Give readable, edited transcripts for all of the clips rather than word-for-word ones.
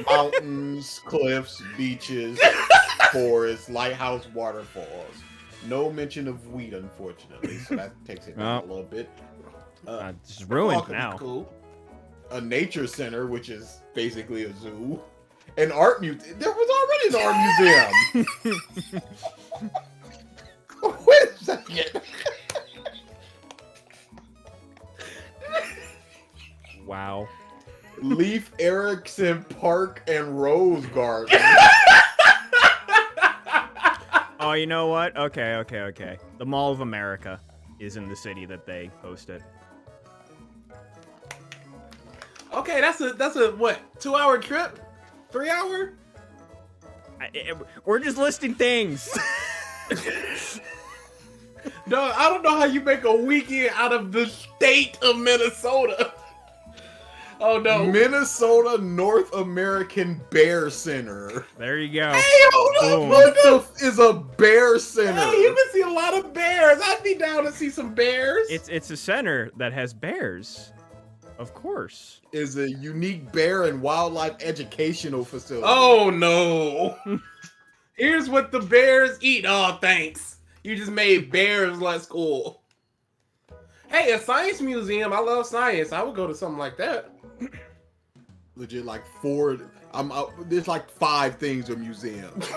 Mountains, cliffs, beaches, forests, lighthouse, waterfalls. No mention of wheat, unfortunately, so that takes it down a little bit. It's ruined now. Cool. A nature center, which is basically a zoo. An art museum. There was already an art museum. Wait a second. Wow. Leif Erikson Park and Rose Garden. Oh, you know what? Okay. The Mall of America is in the city that they hosted. Okay, that's a what? 2-hour trip? 3 hour? We're just listing things. No, I don't know how you make a weekend out of the state of Minnesota. Oh no. Minnesota North American Bear Center. There you go. Hey, hold up. What the is a bear center? Hey, you can see a lot of bears. I'd be down to see some bears. It's a center that has bears. Of course. Is a unique bear and wildlife educational facility. Oh no. Here's what the bears eat. Oh, thanks. You just made bears less cool. Hey, a science museum. I love science. I would go to something like that. Legit, like 4. There's like 5 things in museums.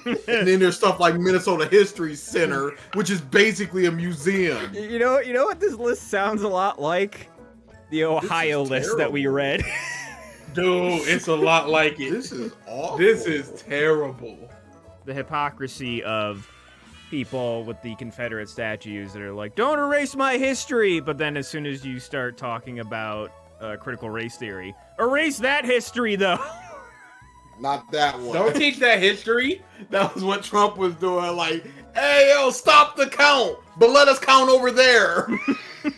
And then there's stuff like Minnesota History Center, which is basically a museum. You know what this list sounds a lot like? The Ohio list that we read. Dude, it's a lot like it. This is awful. This is terrible. The hypocrisy of people with the Confederate statues that are like, don't erase my history, but then as soon as you start talking about critical race theory, erase that history though. Not that one. Don't teach that history. That was what Trump was doing. Like, hey, yo, stop the count, but let us count over there.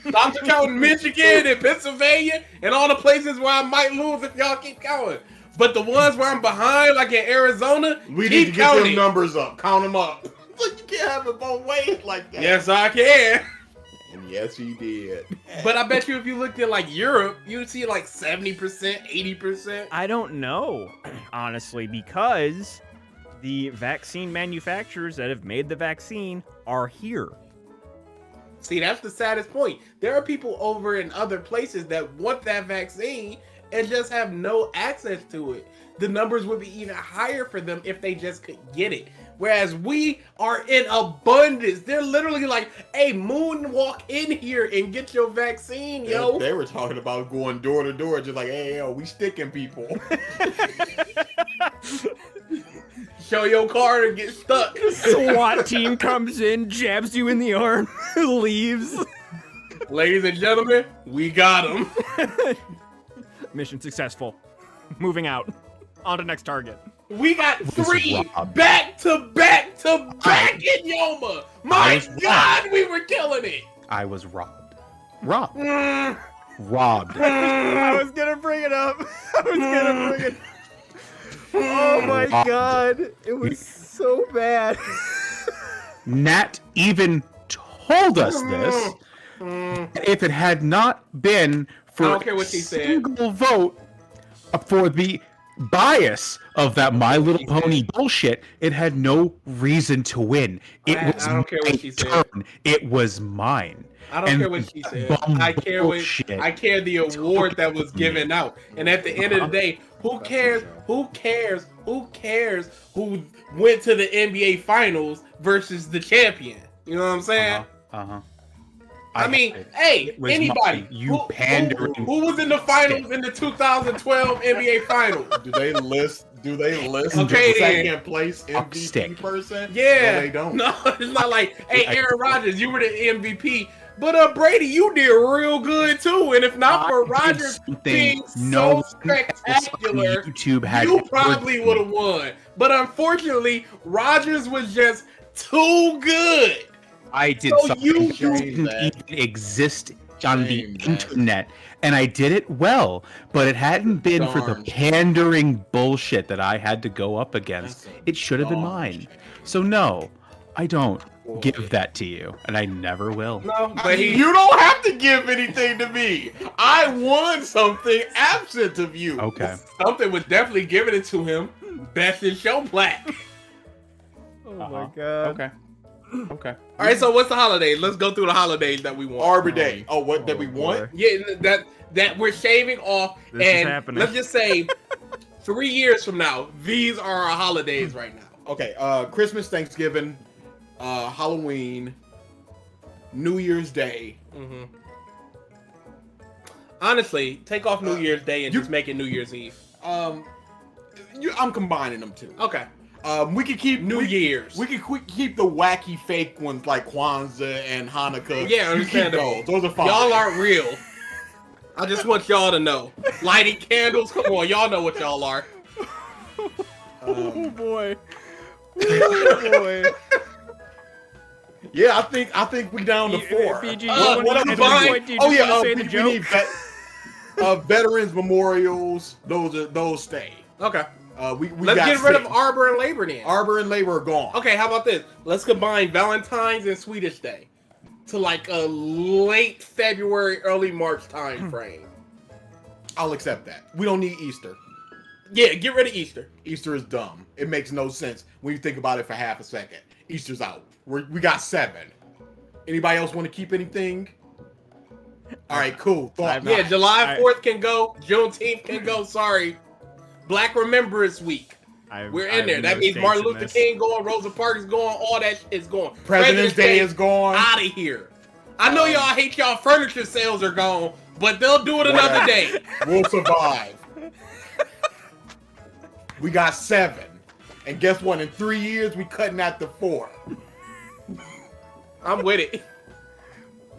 Stop the count in Michigan and Pennsylvania and all the places where I might lose if y'all keep counting. But the ones where I'm behind, like in Arizona, We keep need to get counting. them numbers up. Count them up. But you can't have it both ways like that. Yes, I can. And yes, he did. But I bet you if you looked at like Europe, you'd see like 70%, 80%. I don't know, honestly, because the vaccine manufacturers that have made the vaccine are here. See, that's the saddest point. There are people over in other places that want that vaccine and just have no access to it. The numbers would be even higher for them if they just could get it. Whereas we are in abundance. They're literally like, hey, moonwalk in here and get your vaccine, yo. They were talking about going door to door, just like, hey, yo, we sticking people. Show your card and get stuck. SWAT team comes in, jabs you in the arm, leaves. Ladies and gentlemen, we got them. Mission successful. Moving out. On to next target. We got 3 back to back in Yoma. My God, we were killing it. I was robbed. Robbed. Mm. Robbed. I was gonna bring it up. Oh my God. It was so bad. Nat even told us this. If it had not been for I don't care what she a said. single vote for the bias of that My Little Pony bullshit, it had no reason to win. It was I don't care what she my said. turn. It was mine. I don't And care what she said. bum I care bullshit. I care the award that was given out. And at the end of the day, who cares? Who cares? Who cares who went to the NBA Finals versus the champion? You know what I'm saying? Uh-huh. I mean, hey, was anybody. mine. You pandering Who was in the finals in the 2012 NBA Finals? Do they list Okay, the then. second place MVP Stick. person? Yeah. No, they don't. No, it's not like, hey, Aaron Rodgers, you were the MVP. But Brady, you did real good too. And if not for Rodgers being so spectacular, YouTube had you probably would have won. But unfortunately, Rodgers was just too good. I did So something you that do didn't that. even exist on the Shame that. internet, and I did it well. But it hadn't been for the Darn. pandering bullshit that I had to go up against. That's a It should have been darn mine. shame. So no, I don't give that to you, and I never will. No, but You don't have to give anything to me. I won something absent of you. Okay. something was definitely giving it to him. Best in show plaque. Oh my Uh-huh. god. Okay. Okay. All right, so what's the holidays? Let's go through the holidays that we want. Arbor Day. Oh, what that we boy. want? Yeah, that we're shaving off, This is and happening. let's just say 3 years from now, these are our holidays right now. Okay. Christmas, Thanksgiving, Halloween, New Year's Day. Mm-hmm. Honestly, take off New Year's Day and just make it New Year's Eve. I'm combining them too. Okay. We could keep New Year's. We could keep the wacky fake ones like Kwanzaa and Hanukkah. Yeah, You keep understandable. those are fine. Y'all aren't real. I just want y'all to know. Lighting candles, come on, y'all know what y'all are. Oh boy. Oh boy. Yeah, I think we down to 4. PG, you What wanna- else at this combined? point, do you Oh just yeah, wanna say the we joke? need veterans memorials. Those stay. Okay. We Let's got get rid of 6. Arbor and Labor Day. Arbor and Labor are gone. Okay, how about this? Let's combine Valentine's and Swedish Day to like a late February, early March time frame. I'll accept that. We don't need Easter. Yeah, get rid of Easter. Easter is dumb. It makes no sense when you think about it for half a second. Easter's out. We got 7. Anybody else want to keep anything? All right, cool. Thought Yeah, not. July 4th can go. Juneteenth can go. Sorry. Black Remembrance Week. We're in there. That means Martin Luther King going, Rosa Parks going, all that is going. President's Day is gone. Out of here. I know y'all hate y'all furniture sales are gone, but they'll do it another day. We'll survive. We got 7. And guess what? In 3 years, we cutting that to 4. I'm with it.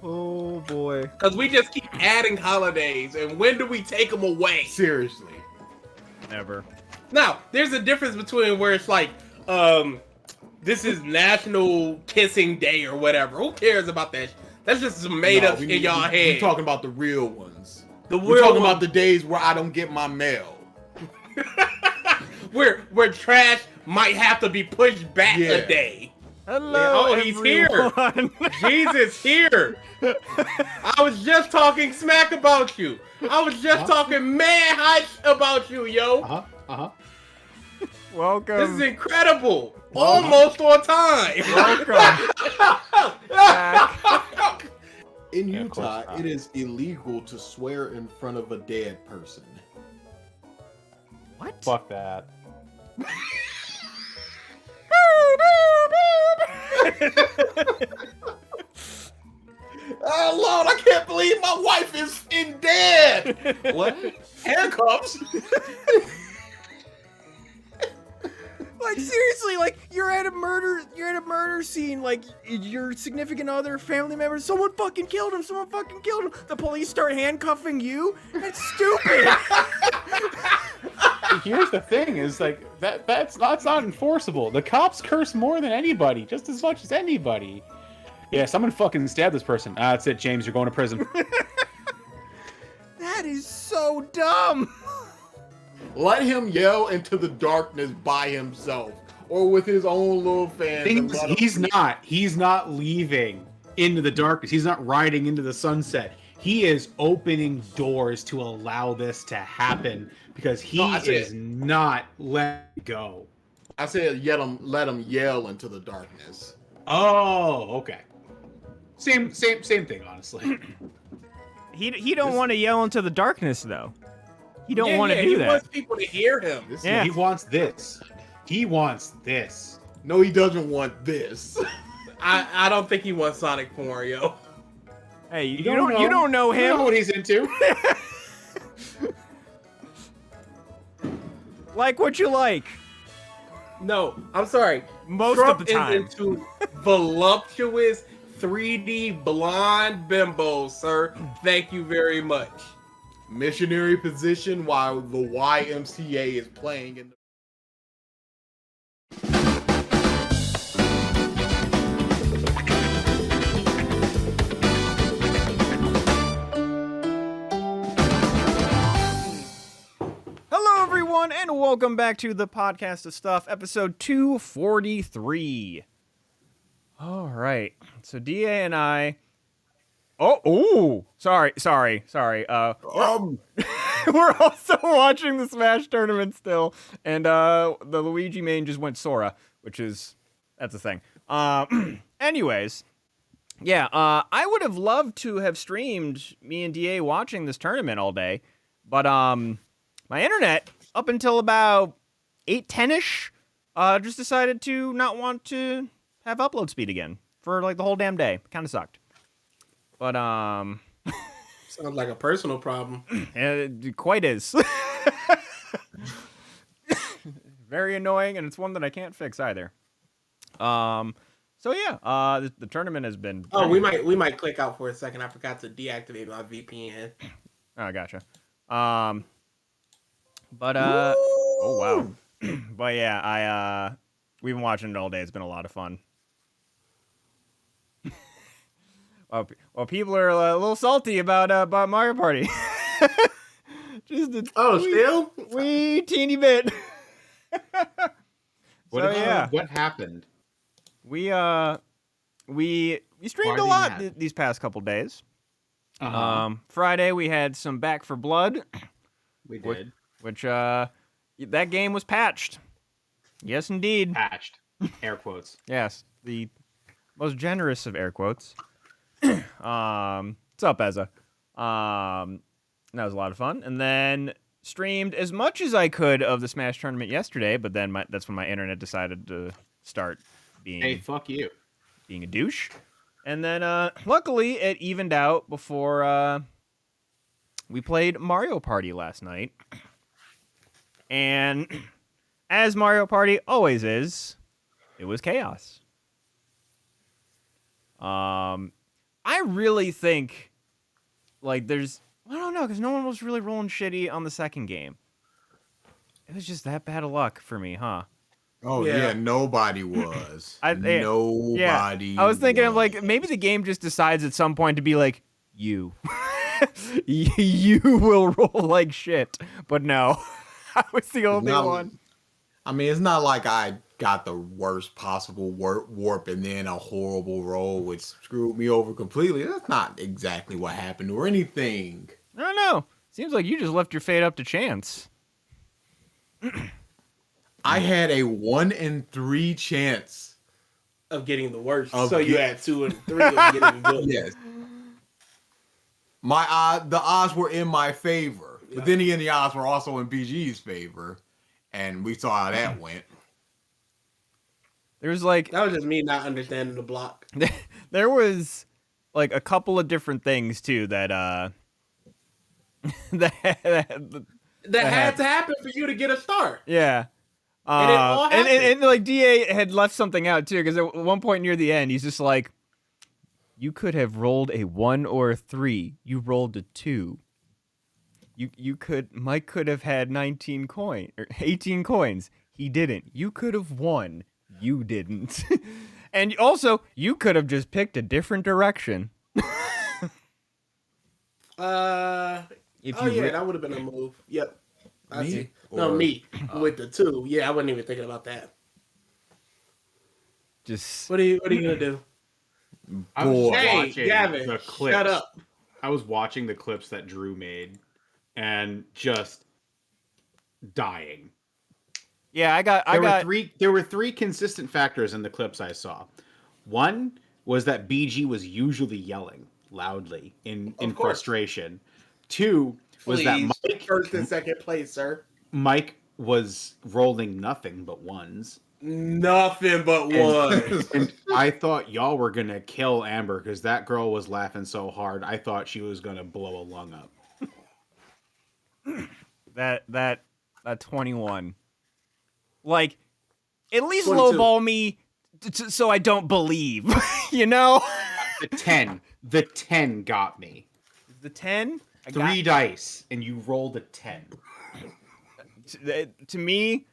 Oh boy. Because we just keep adding holidays, and when do we take them away? Seriously. Never. Now, there's a difference between where it's like, this is National Kissing Day or whatever. Who cares about that? That's just some made up in y'all head. We're talking about the real ones. The We're real talking one- about the days where I don't get my mail. where trash might have to be pushed back Yeah. a day. Hello. Oh, he's here. everyone. Jesus here. I was just talking smack about you. I was just talking mad hype about you, yo. Uh-huh. Welcome. This is incredible. Almost on time. Welcome. back. In Yeah, of course Utah, not. it is illegal to swear in front of a dead person. What? Fuck that. Oh Lord, I can't believe my wife is in dead. What? Handcuffs? Like seriously, like you're at a murder scene, like your significant other, family member, someone fucking killed him, The police start handcuffing you? That's stupid. Here's the thing: is like that's not enforceable. The cops curse more than anybody, just as much as anybody. Yeah, someone fucking stabbed this person. That's it, James. You're going to prison. That is so dumb. Let him yell into the darkness by himself or with his own little fans. and let him- He's not leaving into the darkness. He's not riding into the sunset. He is opening doors to allow this to happen because he No, I said- is not letting go. I said let him yell into the darkness. Oh, okay. Same thing, honestly. He don't want to yell into the darkness though. He don't want to do He that. wants people to hear him. Yeah. He wants this. He wants this. No, he doesn't want this. I don't think he wants Sonic porn, yo. Hey, you don't don't know. you don't know You know him. what he's into. Like what you like. No, I'm sorry. Most Trump of the time. is into voluptuous 3D blonde bimbos, sir. Thank you very much. Missionary position while the YMCA is playing in the Hello, everyone, and welcome back to the Podcast of Stuff, episode 243. All right. So DA and I. Oh, sorry. We're also watching the Smash tournament still, and the Luigi main just went Sora, that's a thing. Anyways, yeah, I would have loved to have streamed me and DA watching this tournament all day, but my internet up until about 8:10ish just decided to not want to have upload speed again for like the whole damn day. Kind of sucked. But Sounds like a personal problem. it quite is. Very annoying, and it's one that I can't fix either. So yeah, the tournament has been. Oh, we might click out for a second. I forgot to deactivate my VPN. Oh, gotcha. Oh wow. But yeah, we've been watching it all day. It's been a lot of fun. Well, people are a little salty about Mario Party. Just Still? wee teeny bit. What happened? We streamed a lot these past couple days. Friday we had some Back for Blood. We did. Which that game was patched. Yes, indeed. Patched. Air quotes. Yes, the most generous of air quotes. What's up, Ezza? That was a lot of fun. And then streamed as much as I could of the Smash tournament yesterday, but then that's when my internet decided to start being Hey, fuck you. being a douche. And then luckily it evened out before we played Mario Party last night. And as Mario Party always is, it was chaos. I really think, like, I don't know, because no one was really rolling shitty on the second game. It was just that bad of luck for me, huh? Oh yeah, nobody was. Yeah. I was thinking of, like, maybe the game just decides at some point to be like, you. You will roll like shit. But no, I was the only one. I mean, it's not like I got the worst possible warp and then a horrible roll which screwed me over completely. That's not exactly what happened or anything. I don't know. Seems like you just left your fate up to chance. I had a 1 in 3 chance Of getting the worst. Of So you had 2 and 3 of getting good. Yes. The odds were in my favor. But then again, the odds were also in BG's favor. And we saw how that went. There was like That was just me not understanding the block. there was like a couple of different things too that that had to happen for you to get a start. yeah. And it all And like DA had left something out too, because at one point near the end he's just like, you could have rolled a 1 or a 3. You rolled a 2. Mike could have had 18 coins. He didn't. You could have won. You didn't. And also, you could have just picked a different direction. That would have been a move. Yep. I Me? see. Or- Me with the 2. Yeah, I wasn't even thinking about that. Just What are you gonna do? I was Hey, watching Gavin, the clips. shut up. I was watching the clips that Drew made and just dying. yeah. There were three consistent factors in the clips I saw. One was that BG was usually yelling loudly in course. frustration. Two was that Mike first and second place, sir. Mike was rolling nothing but ones. Nothing but one. And I thought y'all were gonna kill Amber because that girl was laughing so hard. I thought she was gonna blow a lung up. that 21. Like, at least 22. lowball me so I don't believe. You know? The 10 got me. The 10? 3 dice, and you rolled a 10. To me,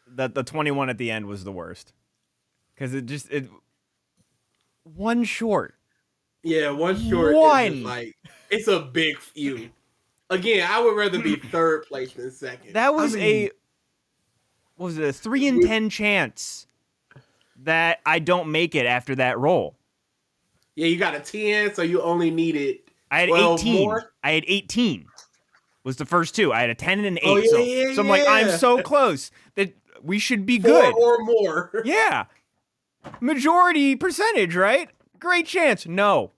the 21 at the end was the worst. Because it one short. Yeah, one short. One. Is just like, it's a big few. Again, I would rather be third place than second. That was what was it, a 3 in 10 chance. that I don't make it after that roll. Yeah, you got a 10, so you only needed I had 12 18. more? I had 18. Was the first two. I had a 10 and an 8. Oh, yeah, so I'm like, I'm yeah. so close that we should be 4 good. or more. Yeah. Majority percentage, right? Great chance. No.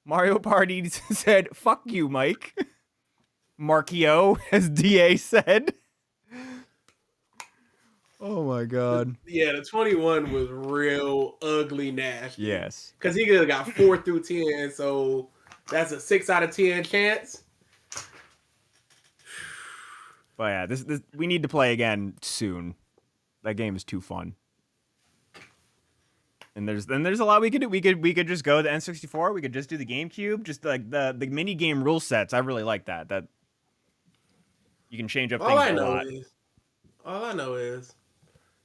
Mario Party said, fuck you, Mike. Markio, as DA said. Oh my god. Yeah, the 21 was real ugly nasty. Yes. Because he could have got 4 through 10, so that's a 6 out of 10 chance. But yeah, this we need to play again soon. That game is too fun. And there's a lot we could do. We could just go to the N64. We could just do the GameCube. Just like the mini game rule sets. I really like that. That you can change up things a lot. All I know is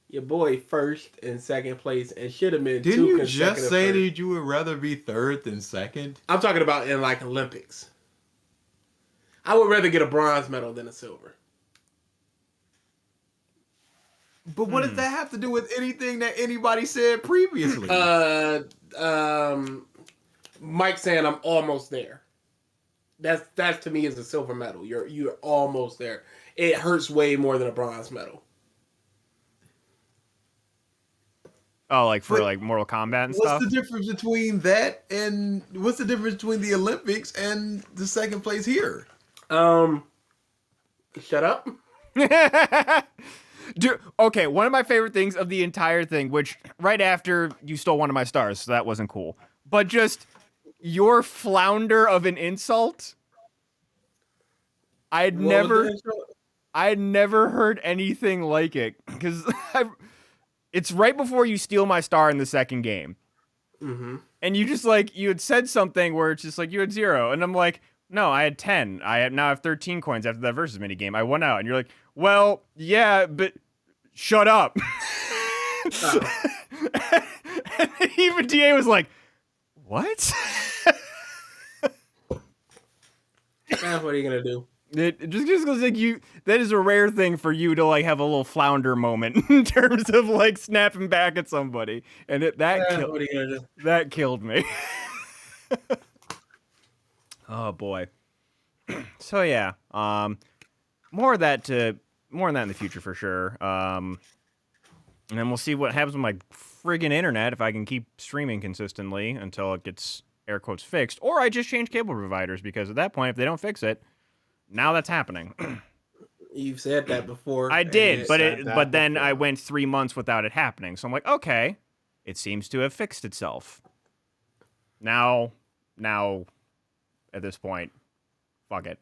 your boy first and second place and should have been Didn't 2 you consecutive just say first. that you would rather be third than second? I'm talking about in like Olympics. I would rather get a bronze medal than a silver. But what does that have to do with anything that anybody said previously? Mike saying I'm almost there. That's to me is a silver medal. You're almost there. It hurts way more than a bronze medal. Oh, like for But like Mortal Kombat and What's stuff. the difference between that and what's the difference between the Olympics and the second place here? Shut up. Dude, okay, one of my favorite things of the entire thing, which right after you stole one of my stars, so that wasn't cool. But just your flounder of an insult. I had never heard anything like it because it's right before you steal my star in the second game. Mm-hmm. And you just like, you had said something where it's just like, you had 0. And I'm like, no, I had 10. Now I have 13 coins after that versus mini game. I won out. And you're like, well, yeah, but shut up. Oh. And even DA was like, what? What are you gonna do? It just goes like that is a rare thing for you to like have a little flounder moment in terms of like snapping back at somebody. And What are you gonna do? that killed me. Oh boy. So yeah, more of that in the future for sure. And then we'll see what happens with my friggin' internet if I can keep streaming consistently until it gets air quotes fixed, or I just change cable providers because at that point, if they don't fix it, now that's happening. You've said that before. I did, and but then I went 3 months without it happening. So I'm like, okay, it seems to have fixed itself. Now, at this point, fuck it.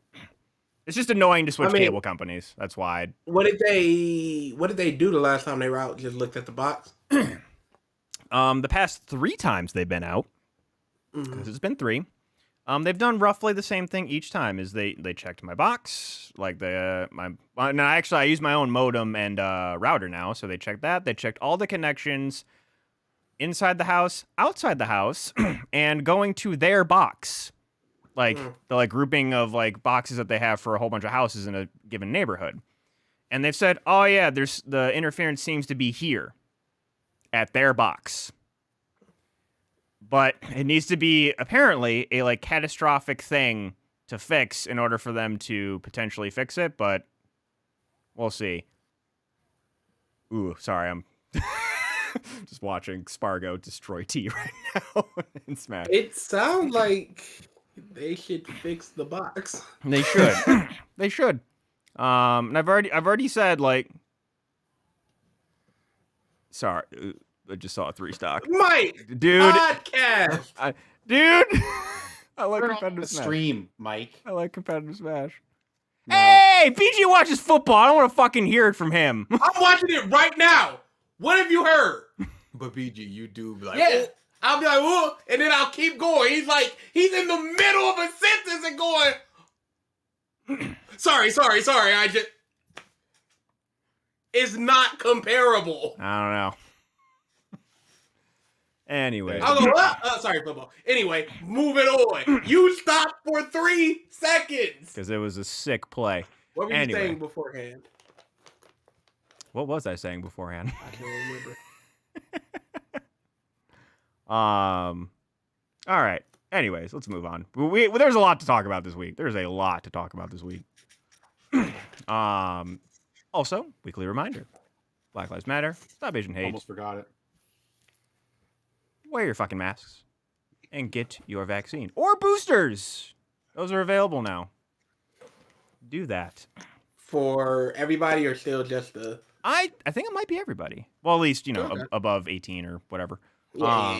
It's just annoying to switch cable companies. That's why. What did they do the last time they were out? Just looked at the box. The past 3 times they've been out, because it's been 3. They've done roughly the same thing each time. Is they checked my box, like I use my own modem and router now, so they checked that. They checked all the connections inside the house, outside the house, and going to their box, like the like grouping of like boxes that they have for a whole bunch of houses in a given neighborhood. And they've said, oh yeah, there's the interference seems to be here at their box. But it needs to be apparently a like catastrophic thing to fix in order for them to potentially fix it, but we'll see. Ooh, sorry, I'm just watching Spargo destroy T right now in Smash. It sounds like they should fix the box. They should. They should. And I've already said like sorry, I just saw a 3 stock. Mike, Dude. podcast. Dude. I like Turn off competitive the Smash. stream, Mike. I like competitive Smash. No. Hey, PG watches football. I don't want to fucking hear it from him. I'm watching it right now. What have you heard? But BG, you do be like, Yeah. I'll be like, whoa, and then I'll keep going. He's in the middle of a sentence and going, sorry. I just, it's not comparable. I don't know. Anyway. I'll go, sorry, football. Anyway, moving on. You stopped for 3 seconds. Because it was a sick play. What were you Anyway. saying beforehand? What was I saying beforehand? I don't remember. All right. Anyways, let's move on. There's a lot to talk about this week. Also, weekly reminder: Black Lives Matter. Stop Asian hate. Almost forgot it. Wear your fucking masks and get your vaccine or boosters. Those are available now. Do that. For everybody or still just the... I think it might be everybody. Well, at least, Okay. above 18 or whatever. Yeah.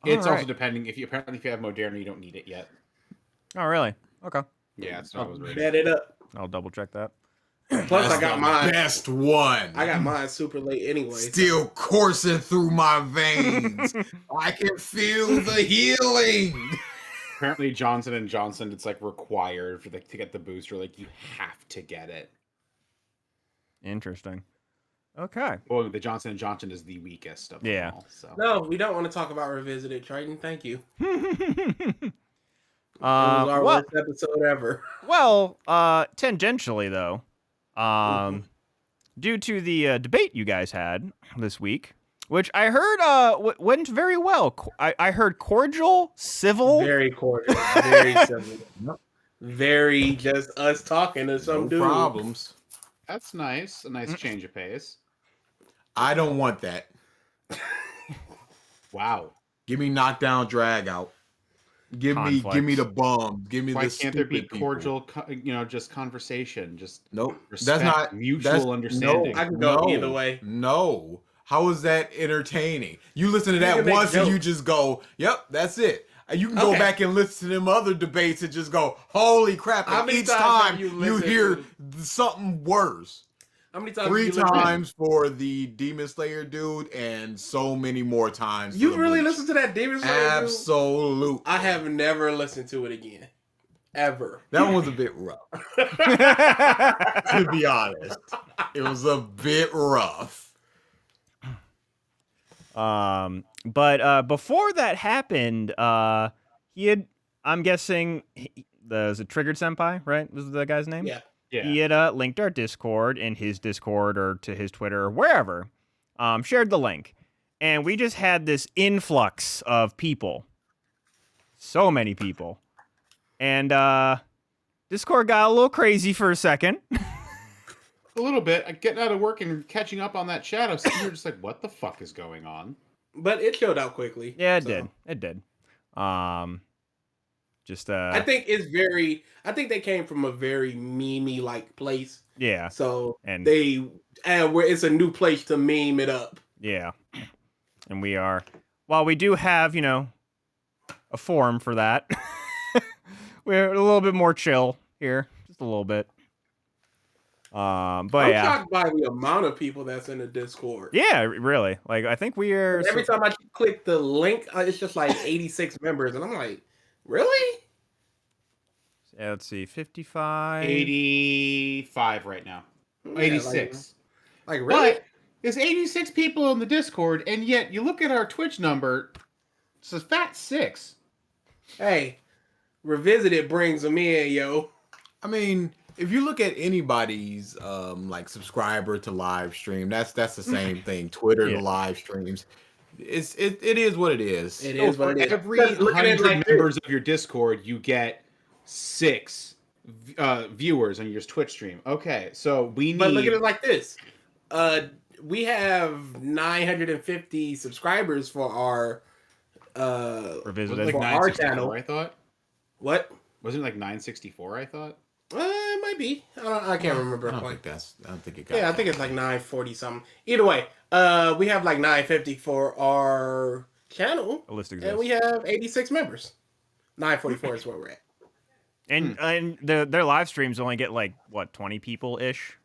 It's All also right. depending if you have Moderna, you don't need it yet. Oh, really? Okay. Yeah, that's what I was reading. Bet it up. I'll double check that. Plus, I got mine. Best one. I got mine super late anyway. Still coursing through my veins. I can feel the healing. Apparently, Johnson & Johnson, it's like required to get the booster. Like, you have to get it. Interesting. Okay. Well, the Johnson & Johnson is the weakest of them Yeah. all. So. No, we don't want to talk about Revisited, Triton. Thank you. It was our Well, worst episode ever. tangentially though, due to the debate you guys had this week, which I heard went very well. I heard cordial, civil. Very cordial. Very civil. Very just us talking to some No dude. problems. That's nice. A nice change of pace. I don't want that. Wow. Give me knockdown, drag out. Give me Conflicts. the bums. Give me Why the can't there be stupid people. cordial, just conversation? Just Nope. respect, That's not mutual that's, understanding. I can go either way. No. How is that entertaining? You listen to You that can make once and you jokes. just go, "Yep, that's it." And you can go Okay. back and listen to them other debates and just go, "Holy crap!" How And many each times time have you you listened hear to- something worse. How many times 3 have you listened? times for the Demon Slayer dude, and so many more times. for You the really Bleach. listened to that Demon Slayer dude? Absolutely. I have never listened to it again. Ever. That one was a bit rough, to be honest. It was a bit rough. But before that happened, he had. I'm guessing was it Triggered Senpai, right? Was the guy's name? Yeah. Yeah. He had linked our Discord in his Discord or to his Twitter or wherever, shared the link. And we just had this influx of people. So many people. And Discord got a little crazy for a second. A little bit. Getting out of work and catching up on that shadow. So you're just like, what the fuck is going on? But it showed out quickly. Yeah, it so. did. It did. Just I think they came from a very meme-y like place. yeah. So And where it's a new place to meme it up. yeah. And we are, while we do have, a forum for that, we're a little bit more chill here. Just a little bit. But I'm yeah. shocked by the amount of people that's in the Discord. Yeah, really. Like, I think we are. Every time I click the link, it's just like 86 members. And I'm like, really? Yeah, let's see. 55. 85 right now. Yeah, 86. Like really? But there's 86 people in the Discord, and yet you look at our Twitch number, it's a fat 6. Hey, Revisited brings them in, yo. I mean, if you look at anybody's like subscriber to live stream, that's the same thing. Twitter Yeah. to live streams. It is what it is. It So is what for it is. every Because look at it 100 like members of your Discord, you get 6 viewers on your Twitch stream. Okay, so we need. But look at it like this. We have 950 subscribers for our Was Revisited. it like for our 964, channel. I thought. What? Wasn't it like 964, I thought? It might be. I can't remember. I don't Like, think it got. yeah, I think it's like 940 something. Either way, we have like 950 for our channel, A list and exists. we have 86 members. 944 is where we're at. And their live streams only get like, what, 20 people ish?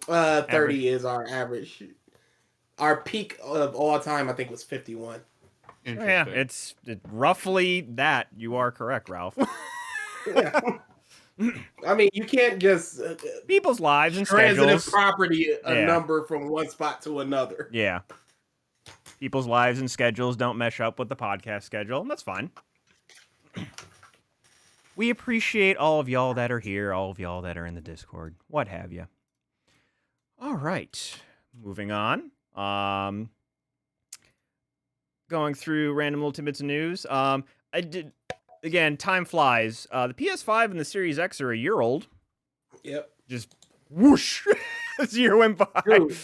30 is our average. Our peak of all time, I think, was 51. Oh, yeah, Interesting. it's roughly that. You are correct, Ralph. Yeah. I mean, you can't just People's lives and transitive schedules. property a Yeah. number from one spot to another. Yeah. People's lives and schedules don't mesh up with the podcast schedule, and that's fine. We appreciate all of y'all that are here, all of y'all that are in the Discord, what have you. All right. Moving on. going through random little tidbits of news. I did again. Time flies. The PS5 and the Series X are a year old. Yep. Just whoosh, this year went by. Dude,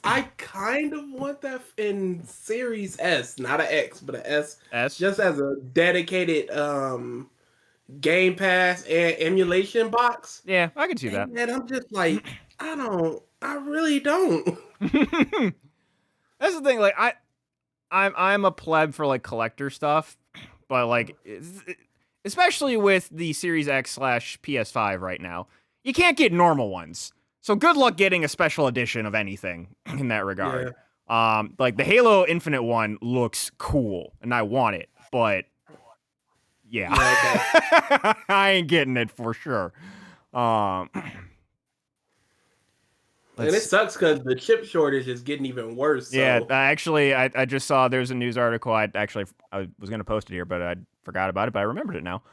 I kind of want that in Series S, not an X, but an S, S. just as a dedicated Game Pass and emulation box. Yeah, I can see that. And I'm just like, I really don't. That's the thing. Like I'm a pleb for like collector stuff, but like, especially with the Series X / PS5 right now, you can't get normal ones. So good luck getting a special edition of anything in that regard. Yeah. Like the Halo Infinite one looks cool, and I want it, but yeah, okay. I ain't getting it for sure. And it sucks because the chip shortage is getting even worse. So. Yeah, actually, I just saw there's a news article. I was going to post it here, but I forgot about it, but I remembered it now.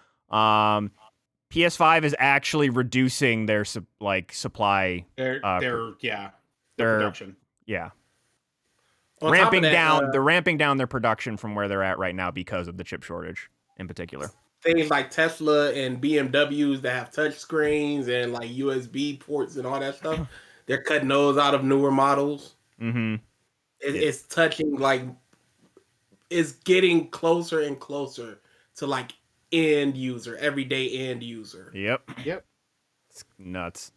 PS5 is actually reducing their supply. Their production. Yeah. On ramping down. They're ramping down their production from where they're at right now because of the chip shortage, in particular. Things like Tesla and BMWs that have touch screens and like USB ports and all that stuff. They're cutting those out of newer models. Mm-hmm. It's touching it's getting closer and closer to like end user, everyday end user. Yep. It's nuts.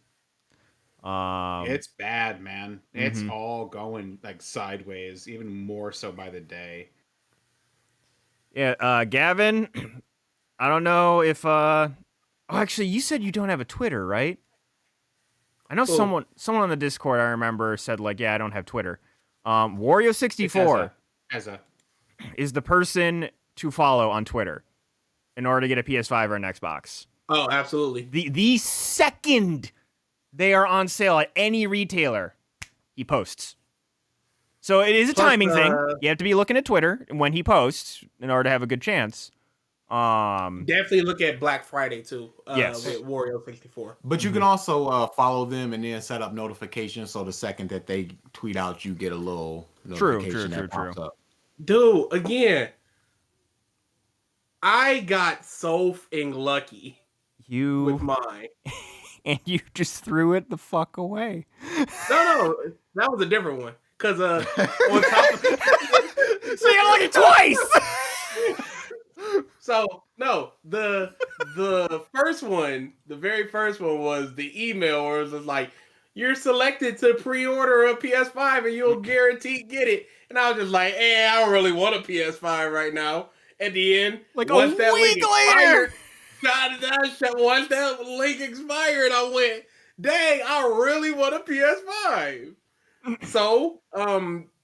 It's bad, man. It's all going like sideways, even more so by the day. Yeah, Gavin, I don't know if actually you said you don't have a Twitter, right? I know someone on the Discord I remember said like, yeah, I don't have Twitter. Wario64 is the person to follow on Twitter in order to get a PS5 or an Xbox. Oh, absolutely. The second they are on sale at any retailer, he posts. So it is a timing thing. You have to be looking at Twitter when he posts in order to have a good chance. Definitely look at Black Friday too. Yes. With Wario64. But you can also follow them and then set up notifications so the second that they tweet out, you get a little notification that pops up. Dude, again, I got so f***ing lucky with mine. And you just threw it the fuck away. No, that was a different one. Cause on top of so you got lucky twice. So no, the first one, the very first one was the email where it was like, you're selected to pre-order a PS5 and you'll guaranteed get it. And I was just like, I don't really want a PS5 right now. At the end, like once a week later, once that link expired, I went, dang, I really want a PS5. So,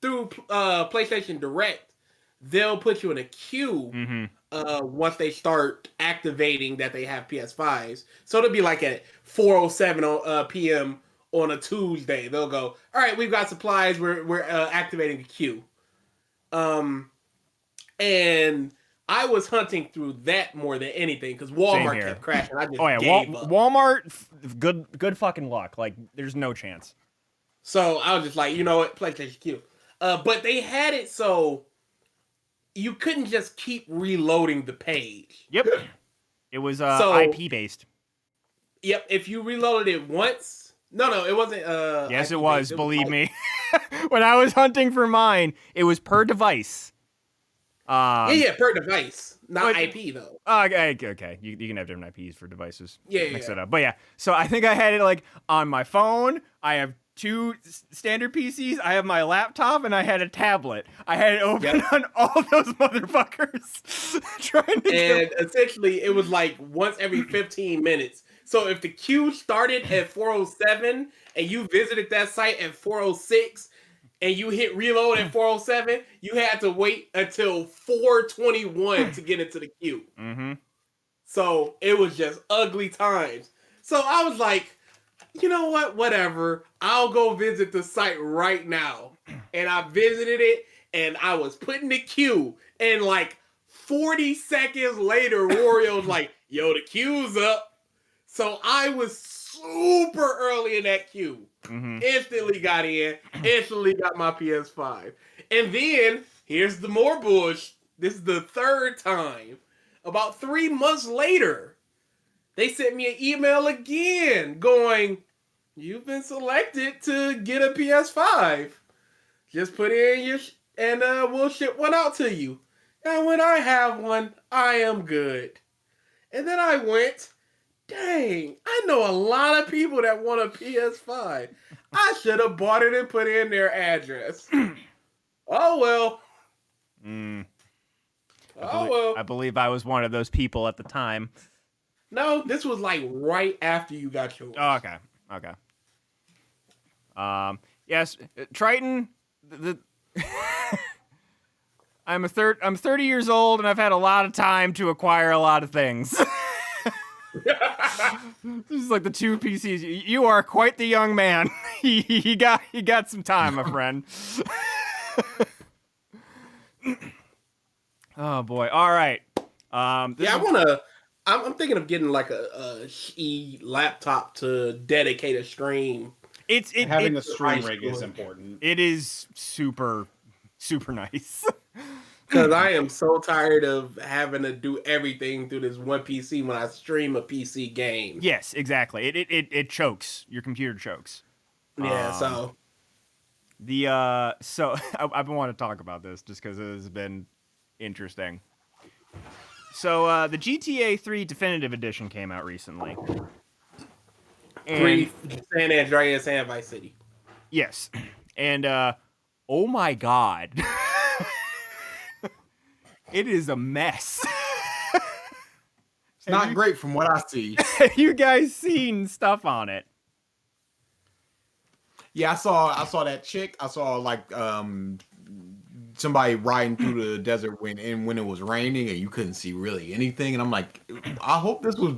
through PlayStation Direct, they'll put you in a queue once they start activating that they have PS5s. So it'll be like at 4:07 p.m. on a Tuesday. They'll go, all right, we've got supplies. We're activating the queue. And I was hunting through that more than anything because Walmart kept crashing. I just gave up. Walmart, good fucking luck. Like, there's no chance. So I was just like, you know what, PlayStation Q. But they had it so you couldn't just keep reloading the page. Yep. It was IP based. Yep. If you reloaded it once, no, it wasn't. Yes, it was. Believe me. When I was hunting for mine, it was per device. Yeah, per device, not IP though. Okay. You can have different IPs for devices. Mix it up. But yeah, so I think I had it like on my phone. I have 2 standard PCs. I have my laptop, and I had a tablet. I had it open on all those motherfuckers. Essentially, it was like once every 15 minutes. So if the queue started at 4:07 and you visited that site at 4:06. And you hit reload at 4:07, you had to wait until 4:21 to get into the queue. So it was just ugly times. So I was like, you know what? Whatever. I'll go visit the site right now. And I visited it, and I was put in the queue. And like 40 seconds later, Wario's like, yo, the queue's up. So I was super early in that queue. Instantly got in, instantly got my PS5. And then Here's the more bullshit. This is the third time. About 3 months later, they sent me an email again going, "You've been selected to get a PS5. Just put in your and we'll ship one out to you. And when I have one, I am good." And then I went, dang, I know a lot of people that want a PS5. I should have bought it and put in their address. Oh well. I believe I was one of those people at the time. No, this was like right after you got yours. Oh, okay. Yes, Triton. I'm 30 years old, and I've had a lot of time to acquire a lot of things. This is like the two PCs. You are quite the young man. he got some time, my friend. Oh boy! All right. I'm thinking of getting like a laptop to dedicate a stream. Having a stream rig is important. It is super nice. Because I am so tired of having to do everything through this one PC when I stream a PC game. Yes, exactly. It chokes. Your computer chokes. Yeah, so I've been wanting to talk about this just because it has been interesting. So the GTA 3 Definitive Edition came out recently. Free San Andreas and Vice City. Yes. And oh my god. It is a mess. It's not great from what I see. Have you guys seen stuff on it? Yeah, I saw that chick. I saw like somebody riding through the desert when it was raining and you couldn't see really anything. And I'm like, I hope this was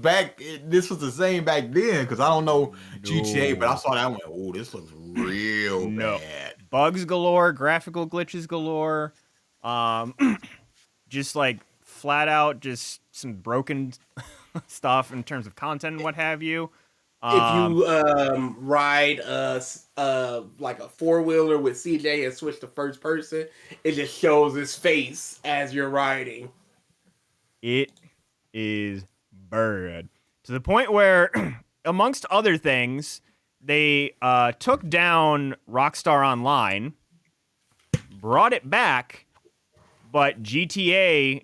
the same back then because I don't know GTA, but I saw that and went, oh, this looks real bad. Bugs galore, graphical glitches galore. Just like flat out, just some broken stuff in terms of content and what have you. If you ride like a 4-wheeler with CJ and switch to first person, it just shows his face as you're riding. It is bad to the point where, amongst other things, they took down Rockstar Online, brought it back, but GTA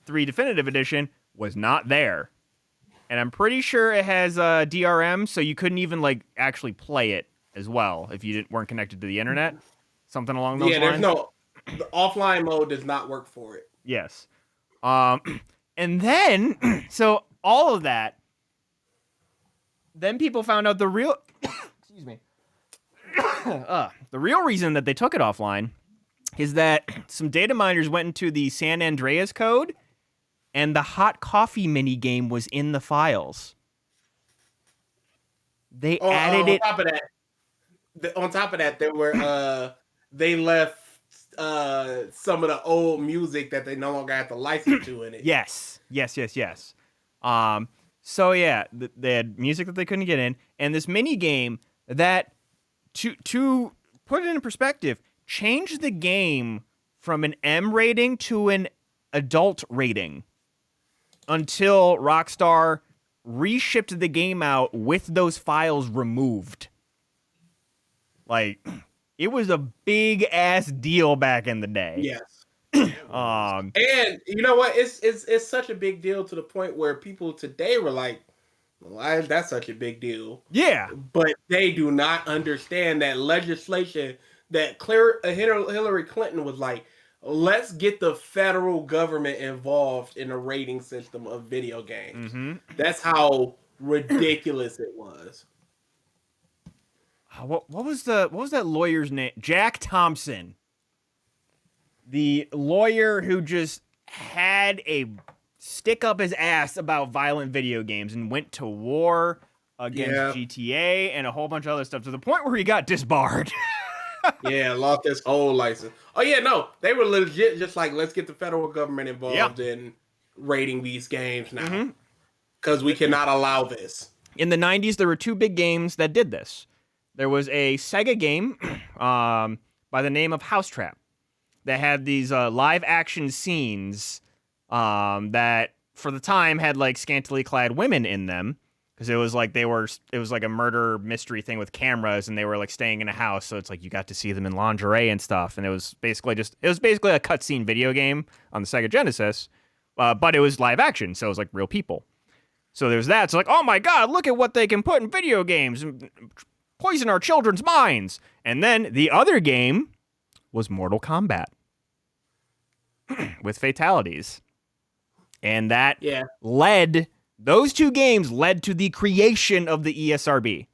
3 Definitive Edition was not there. And I'm pretty sure it has DRM, so you couldn't even like actually play it as well if you weren't connected to the internet. Something along those lines. The offline mode does not work for it. Yes. And then, so all of that, then people found out the real, excuse me, the real reason that they took it offline is that some data miners went into the San Andreas code and the hot coffee mini game was in the files. They added it. On top of that, there were they left some of the old music that they no longer have to license to in it. Yes. So yeah, they had music that they couldn't get in, and this mini game that, to put it in perspective, changed the game from an M rating to an adult rating until Rockstar reshipped the game out with those files removed. Like, it was a big ass deal back in the day. Yes. And you know what? It's such a big deal to the point where people today were like, why is that such a big deal? Yeah. But they do not understand that legislation that Hillary Clinton was like, let's get the federal government involved in a rating system of video games. Mm-hmm. That's how ridiculous it was. What was that lawyer's name? Jack Thompson. The lawyer who just had a stick up his ass about violent video games and went to war against GTA and a whole bunch of other stuff to the point where he got disbarred. Yeah, lost his whole license. Oh yeah, no, they were legit just like, let's get the federal government involved in rating these games now, because we cannot allow this. In the 90s, there were two big games that did this. There was a Sega game by the name of House Trap. they had these live action scenes that for the time had like scantily clad women in them. Because it was like it was like a murder mystery thing with cameras, and they were like staying in a house, so it's like you got to see them in lingerie and stuff. And it was basically a cutscene video game on the Sega Genesis, but it was live action, so it was like real people. So there's that. So like, oh my god, look at what they can put in video games and poison our children's minds. And then the other game was Mortal Kombat with fatalities, and that those two games led to the creation of the ESRB.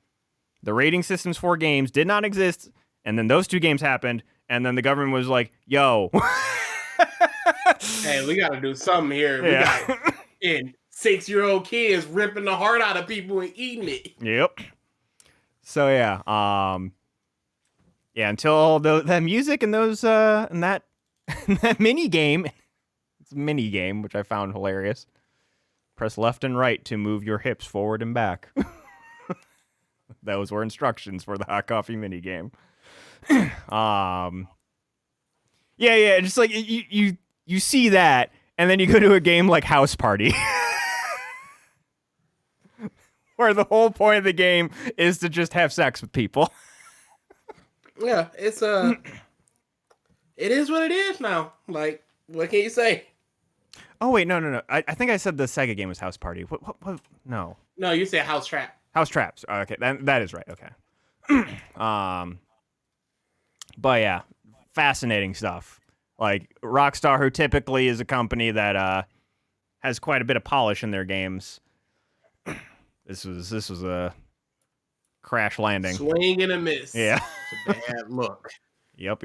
The rating systems for games did not exist, and then those two games happened, and then the government was like, yo. Hey, we got to do something here. Yeah. We got 6-year-old kids ripping the heart out of people and eating it. Yep. So, yeah. Until that music and those, and that mini game, it's a mini game, which I found hilarious. Press left and right to move your hips forward and back. Those were instructions for the hot coffee mini game. Just like you see that, and then you go to a game like House Party, where the whole point of the game is to just have sex with people. Yeah, it's it is what it is now. Like, what can you say? Oh wait, no. I think I said the Sega game was House Party. What? No. No, you said House Trap. House Traps. Oh, okay, that is right. Okay. But yeah, fascinating stuff. Like Rockstar, who typically is a company that has quite a bit of polish in their games. This was a crash landing. Swing and a miss. Yeah. It's a bad look. Yep.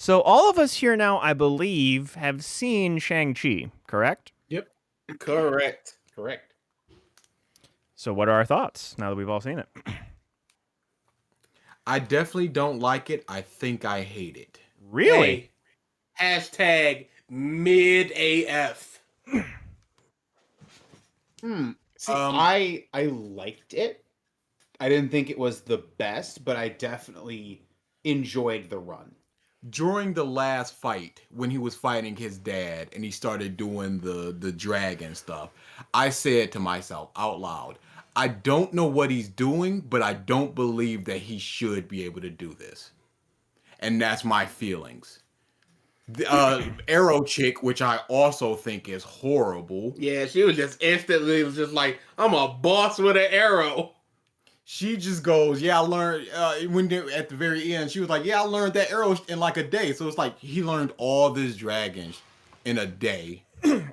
So all of us here now, I believe, have seen Shang-Chi, correct? Yep. Correct. So what are our thoughts now that we've all seen it? I definitely don't like it. I think I hate it. Really? Hey, hashtag mid AF. See, I liked it. I didn't think it was the best, but I definitely enjoyed the run. During the last fight, when he was fighting his dad and he started doing the dragon stuff, I said to myself out loud, I don't know what he's doing, but I don't believe that he should be able to do this. And that's my feelings. The Arrow chick, which I also think is horrible. Yeah, she was just instantly just like, I'm a boss with an arrow. She just goes, yeah, I learned, at the very end, she was like, yeah, I learned that arrow in like a day. So it's like, he learned all this dragons in a day,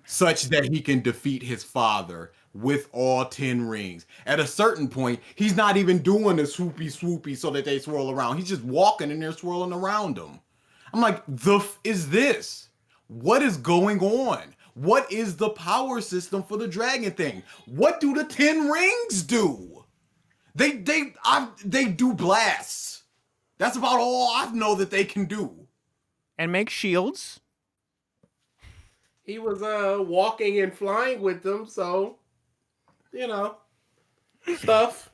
such that he can defeat his father with all 10 rings. At a certain point, he's not even doing the swoopy so that they swirl around. He's just walking and they're swirling around him. I'm like, the f is this? What is going on? What is the power system for the dragon thing? What do the 10 rings do? They do blasts. That's about all I know that they can do. And make shields. He was walking and flying with them, so stuff.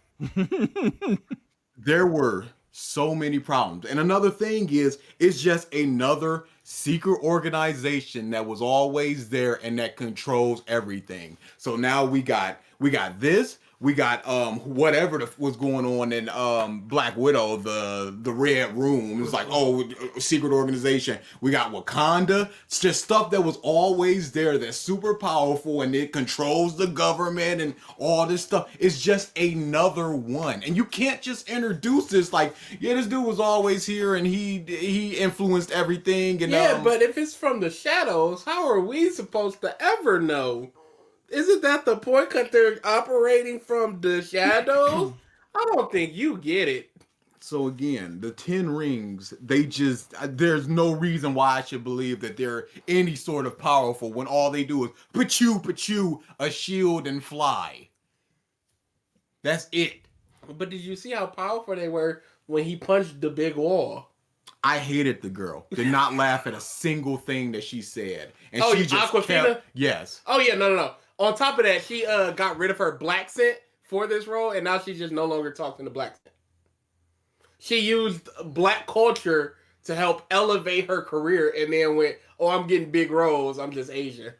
There were so many problems. And another thing is, it's just another secret organization that was always there and that controls everything. So now we got this. We got whatever was going on in Black Widow, the Red Room. It's like, oh, secret organization. We got Wakanda. It's just stuff that was always there that's super powerful and it controls the government and all this stuff. It's just another one. And you can't just introduce this like, yeah, this dude was always here and he influenced everything. And yeah, but if it's from the shadows, how are we supposed to ever know? Isn't that the point? Because they're operating from the shadows? I don't think you get it. So again, the 10 rings, there's no reason why I should believe that they're any sort of powerful when all they do is pachu, a shield and fly. That's it. But did you see how powerful they were when he punched the big wall? I hated the girl. Did not laugh at a single thing that she said. And Oh, she just Awkwafina? Yes. Oh, yeah, no. On top of that, she got rid of her black scent for this role, and now she just no longer talks in the black scent. She used black culture to help elevate her career, and then went, "Oh, I'm getting big roles. I'm just Asian."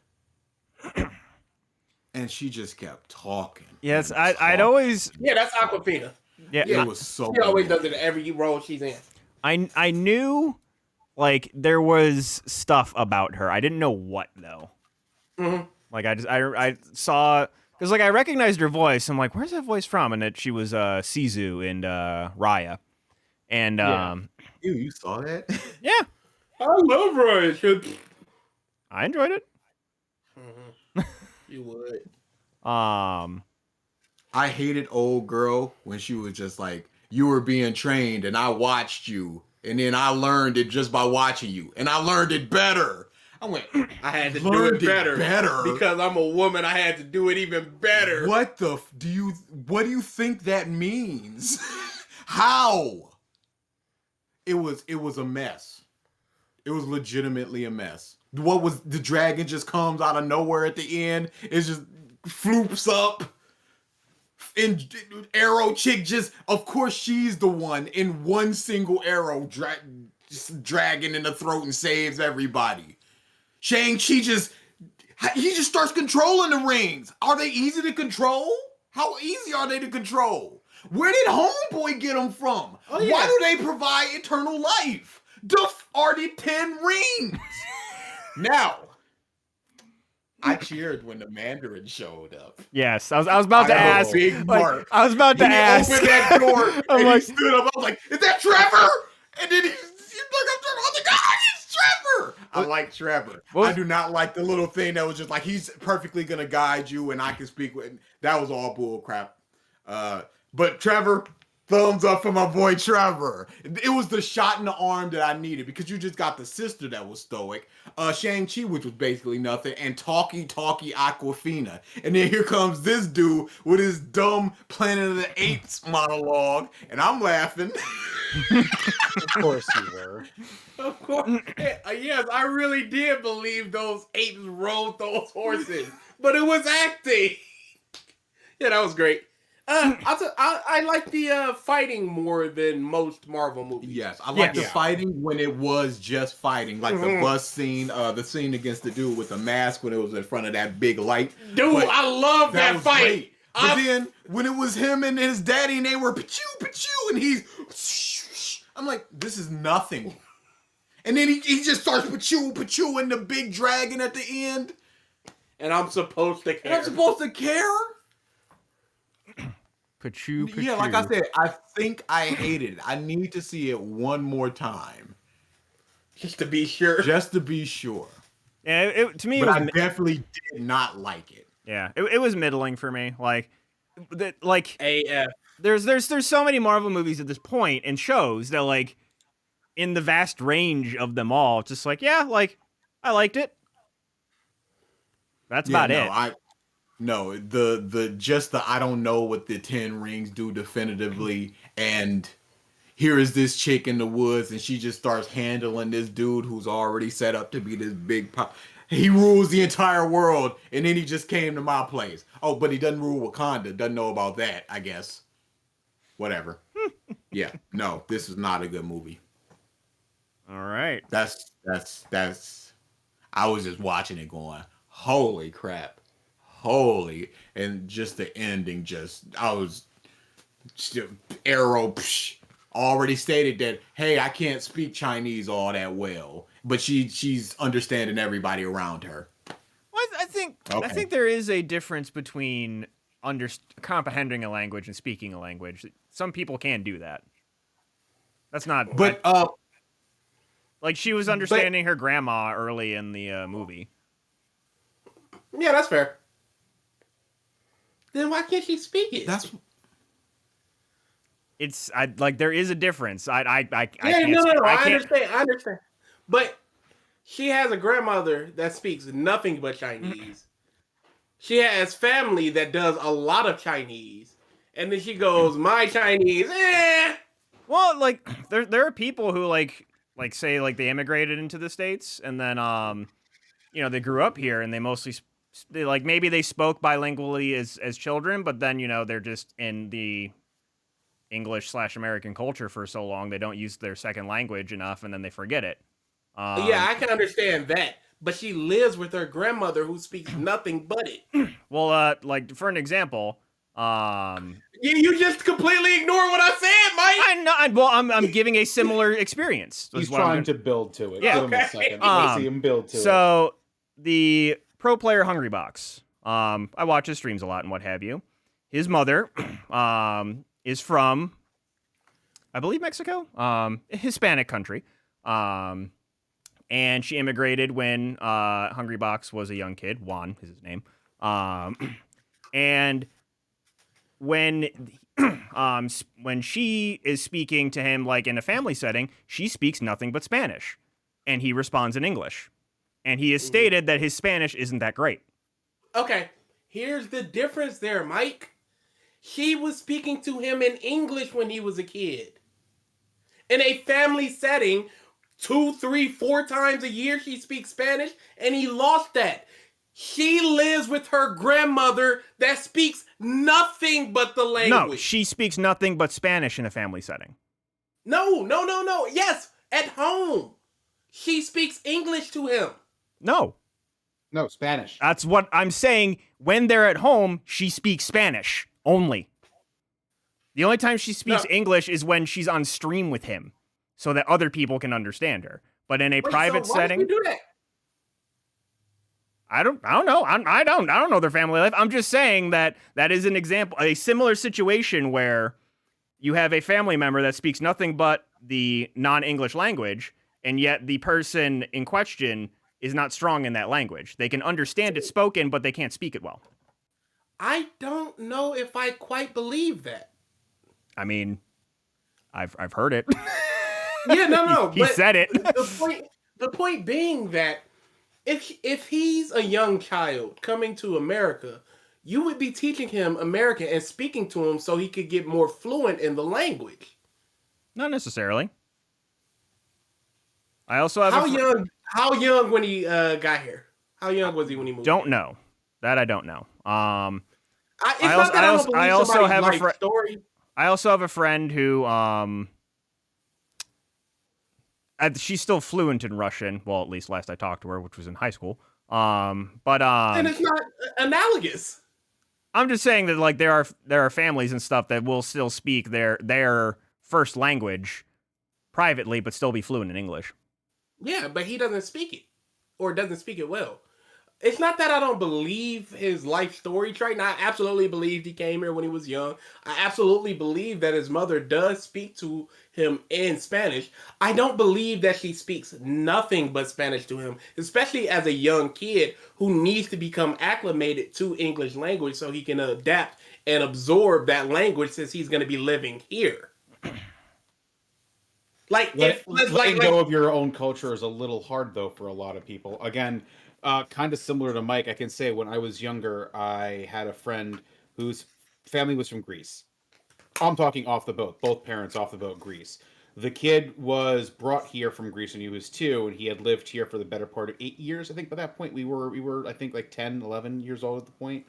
And she just kept talking. Yes, and I'd talking. always Yeah, that's Aquafina. yeah. Yeah. It was so. She always does it in every role she's in. I knew like there was stuff about her. I didn't know what though. Mhm. Like I saw because like I recognized her voice. I'm like, where's that voice from? And she was Sizu in Raya, and Yeah. Ew, you saw that? yeah, I love Ryan. I enjoyed it. You would. I hated old girl when she was just like, you were being trained and I watched you. And then I learned it just by watching you. And I learned it better. I went, I had to do learned it better. better. Because I'm a woman. I had to do it even better. What do you think that means? How? It was a mess. It was legitimately a mess. What was the dragon just comes out of nowhere at the end? It just floops up. And arrow chick just, of course, she's the one in one single arrow dragging in the throat and saves everybody. Shang-Chi he just starts controlling the rings. Are they easy to control? How easy are they to control? Where did Homeboy get them from? Oh, yeah. Why do they provide eternal life? Are the 10 rings? Now, I cheered when the Mandarin showed up. Yes, I was about to ask. Big Like, Mark. I was about to He ask. opened that door I'm and like, he stood up. I was like, "Is that Trevor?" And then he looked up. I was like, "Ah, it's Trevor!" I like Trevor. What- I do not like the little thing that was just like he's perfectly gonna guide you, and I can speak with. That was all bull crap. But Trevor, thumbs up for my boy Trevor. It was the shot in the arm that I needed because you just got the sister that was stoic, Shang-Chi, which was basically nothing, and talky Aquafina. And then here comes this dude with his dumb Planet of the Apes monologue, and I'm laughing. Of course you were. Of course. Yes, I really did believe those apes rode those horses. But it was acting. Yeah, that was great. I like the fighting more than most Marvel movies. Yes, I like the Yeah. fighting when it was just fighting, like the bus scene, the scene against the dude with the mask when it was in front of that big light. Dude, But I love that was fight. great. But then when it was him and his daddy and they were pachoo, and he's, I'm like, this is nothing. And then he just starts pachoo, and the big dragon at the end. And I'm supposed to And care. I'm supposed to care? Pachoo. Yeah, like I said, I think I hated it. I need to see it one more time. Just to be sure. Just to be sure. Yeah, to me, it But was I definitely did not like it. yeah, it was middling for me. Like, AF. there's so many Marvel movies at this point and shows that like, in the vast range of them all, it's just like yeah, like I liked it. That's about it. I don't know what the 10 rings do definitively, and here is this chick in the woods and she just starts handling this dude who's already set up to be this big he rules the entire world, and then he just came to my place. Oh, but he doesn't rule Wakanda. Doesn't know about that, I guess. Whatever. Yeah, no, this is not a good movie. All right. That's I was just watching it going, holy crap. And just the ending, arrow already stated that, hey, I can't speak Chinese all that well, but she's understanding everybody around her. Well, I think there is a difference between comprehending a language and speaking a language. Some people can do that. That's not. But like she was understanding her grandma early in the movie. Yeah, that's fair. Then why can't she speak it? There is a difference. I understand. But she has a grandmother that speaks nothing but Chinese. She has family that does a lot of Chinese. And then she goes, my Chinese, Well, like there are people who like say like they immigrated into the States and then they grew up here and they mostly maybe they spoke bilingually as children, but then they're just in English/American culture for so long, they don't use their second language enough, and then they forget it. Yeah, I can understand that. But she lives with her grandmother who speaks nothing but it. Well, like for an example, You just completely ignore what I said, Mike. I know. Well, I'm giving a similar experience. He's is what I'm trying gonna- to build to it. Yeah. Give him a Okay. second. Let's see him build to it. So the pro player Hungrybox, I watch his streams a lot and what have you. His mother, is from, I believe, Mexico, Hispanic country, and she immigrated when Hungrybox was a young kid. Juan is his name, and when when she is speaking to him like in a family setting, she speaks nothing but Spanish, and he responds in English. And he has stated that his Spanish isn't that great. Okay, here's the difference there, Mike. She was speaking to him in English when he was a kid. In a family setting, 2, 3, 4 times a year she speaks Spanish, and he lost that. She lives with her grandmother that speaks nothing but the language. No, she speaks nothing but Spanish in a family setting. No. Yes, at home. She speaks English to him. No, No, Spanish. that's what I'm saying. When they're at home, she speaks Spanish only. The only time she speaks No. English is when she's on stream with him, so that other people can understand her. But in a Wait, private so why setting, did you do that? I don't know. I don't know their family life. I'm just saying that is an example, a similar situation where you have a family member that speaks nothing but the non-English language, and yet the person in question is not strong in that language. They can understand it spoken, but they can't speak it well. I don't know if I quite believe that. I mean, I've heard it. Yeah, no. He but said it. The point being that if he's a young child coming to America, you would be teaching him American and speaking to him so he could get more fluent in the language. Not necessarily. I also have How young when he got here? How young was he when he moved? don't here? know. That I don't know. It's I not also- that I I don't also- believe I also somebody's have a life story. I also have a friend who she's still fluent in Russian. Well, at least last I talked to her, which was in high school. And it's not analogous. I'm just saying that like there are families and stuff that will still speak their first language privately, but still be fluent in English. Yeah, but he doesn't speak it, or doesn't speak it well. It's not that I don't believe his life story, Trey. I absolutely believed he came here when he was young. I absolutely believe that his mother does speak to him in Spanish. I don't believe that she speaks nothing but Spanish to him, especially as a young kid who needs to become acclimated to English language so he can adapt and absorb that language since he's going to be living here. Like, Letting go of your own culture is a little hard, though, for a lot of people. Again, kind of similar to Mike, I can say when I was younger, I had a friend whose family was from Greece. I'm talking off the boat, both parents off the boat, Greece. The kid was brought here from Greece when he was 2, and he had lived here for the better part of 8 years. I think by that point we were I think like 10, 11 years old at the point.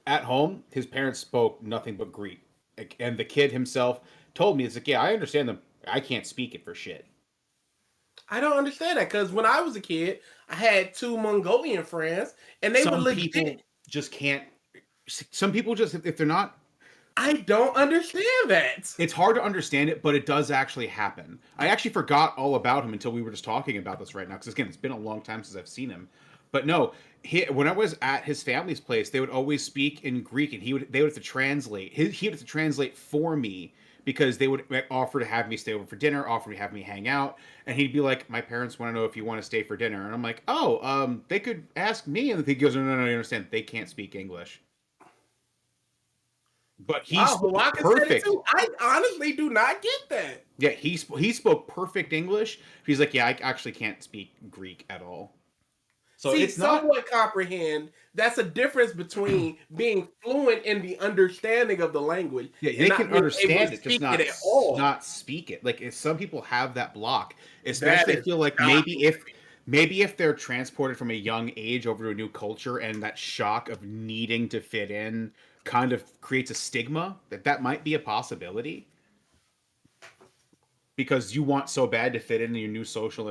At home, his parents spoke nothing but Greek. And the kid himself told me, it's like, yeah, I understand them. I can't speak it for shit. I don't understand that because when I was a kid, I had 2 Mongolian friends, and they Some were people legit. just can't. Some people just, if they're not, I don't understand that. it's hard to understand it, but it does actually happen. I actually forgot all about him until we were just talking about this right now. Because again, it's been a long time since I've seen him. But no, when I was at his family's place, they would always speak in Greek, and they would have to translate. He would have to translate for me because they would offer to have me stay over for dinner, offer to have me hang out, and he'd be like, "My parents want to know if you want to stay for dinner," and I'm like, "Oh, they could ask me," and he goes, "No, you understand? They can't speak English." But he spoke I can say it perfect. too. I honestly do not get that. Yeah, he spoke perfect English. He's like, yeah, I actually can't speak Greek at all. So See, it's not. somewhat comprehend. That's a difference between being fluent in the understanding of the language. Yeah, and they not can being able understand to it, just speak not at all. not speak it. Like some people have that block, especially I is feel like not- maybe if they're transported from a young age over to a new culture, and that shock of needing to fit in kind of creates a stigma that might be a possibility. because you want so bad to fit in your new social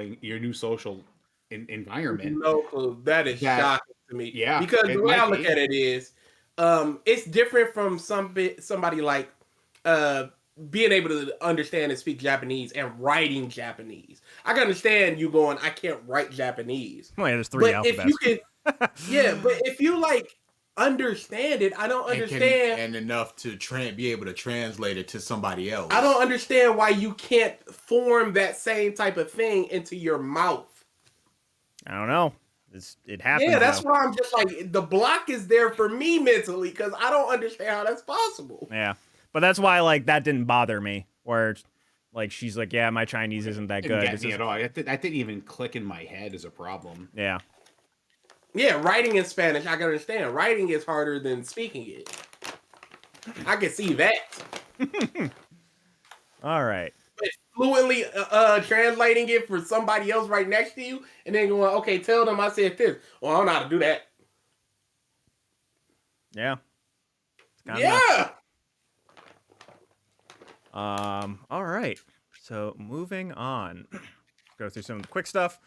environment. No clue. That is That- shocking to me. yeah, because the it way I might look be. at it is, it's different from somebody like being able to understand and speak Japanese and writing Japanese. I can understand you going, I can't write Japanese. Well, yeah, there's 3 But if alphabets. you can, yeah, but if you like understand it, I don't understand. and enough to be able to translate it to somebody else. I don't understand why you can't form that same type of thing into your mouth. I don't know. It happens. Yeah, that's though. why I'm just like, the block is there for me mentally because I don't understand how that's possible. Yeah, but that's why like that didn't bother me. Where like she's like, yeah, my Chinese isn't that Didn't good. get It's me just- at all. That didn't even click in my head as a problem. yeah. Yeah, writing in Spanish, I can understand. Writing is harder than speaking it. I can see that. All right. But fluently translating it for somebody else right next to you and then going, okay, tell them I said this. Well, I don't know how to do that. Yeah. It's kinda nuts. Yeah. All right. So moving on. Go through some of the quick stuff.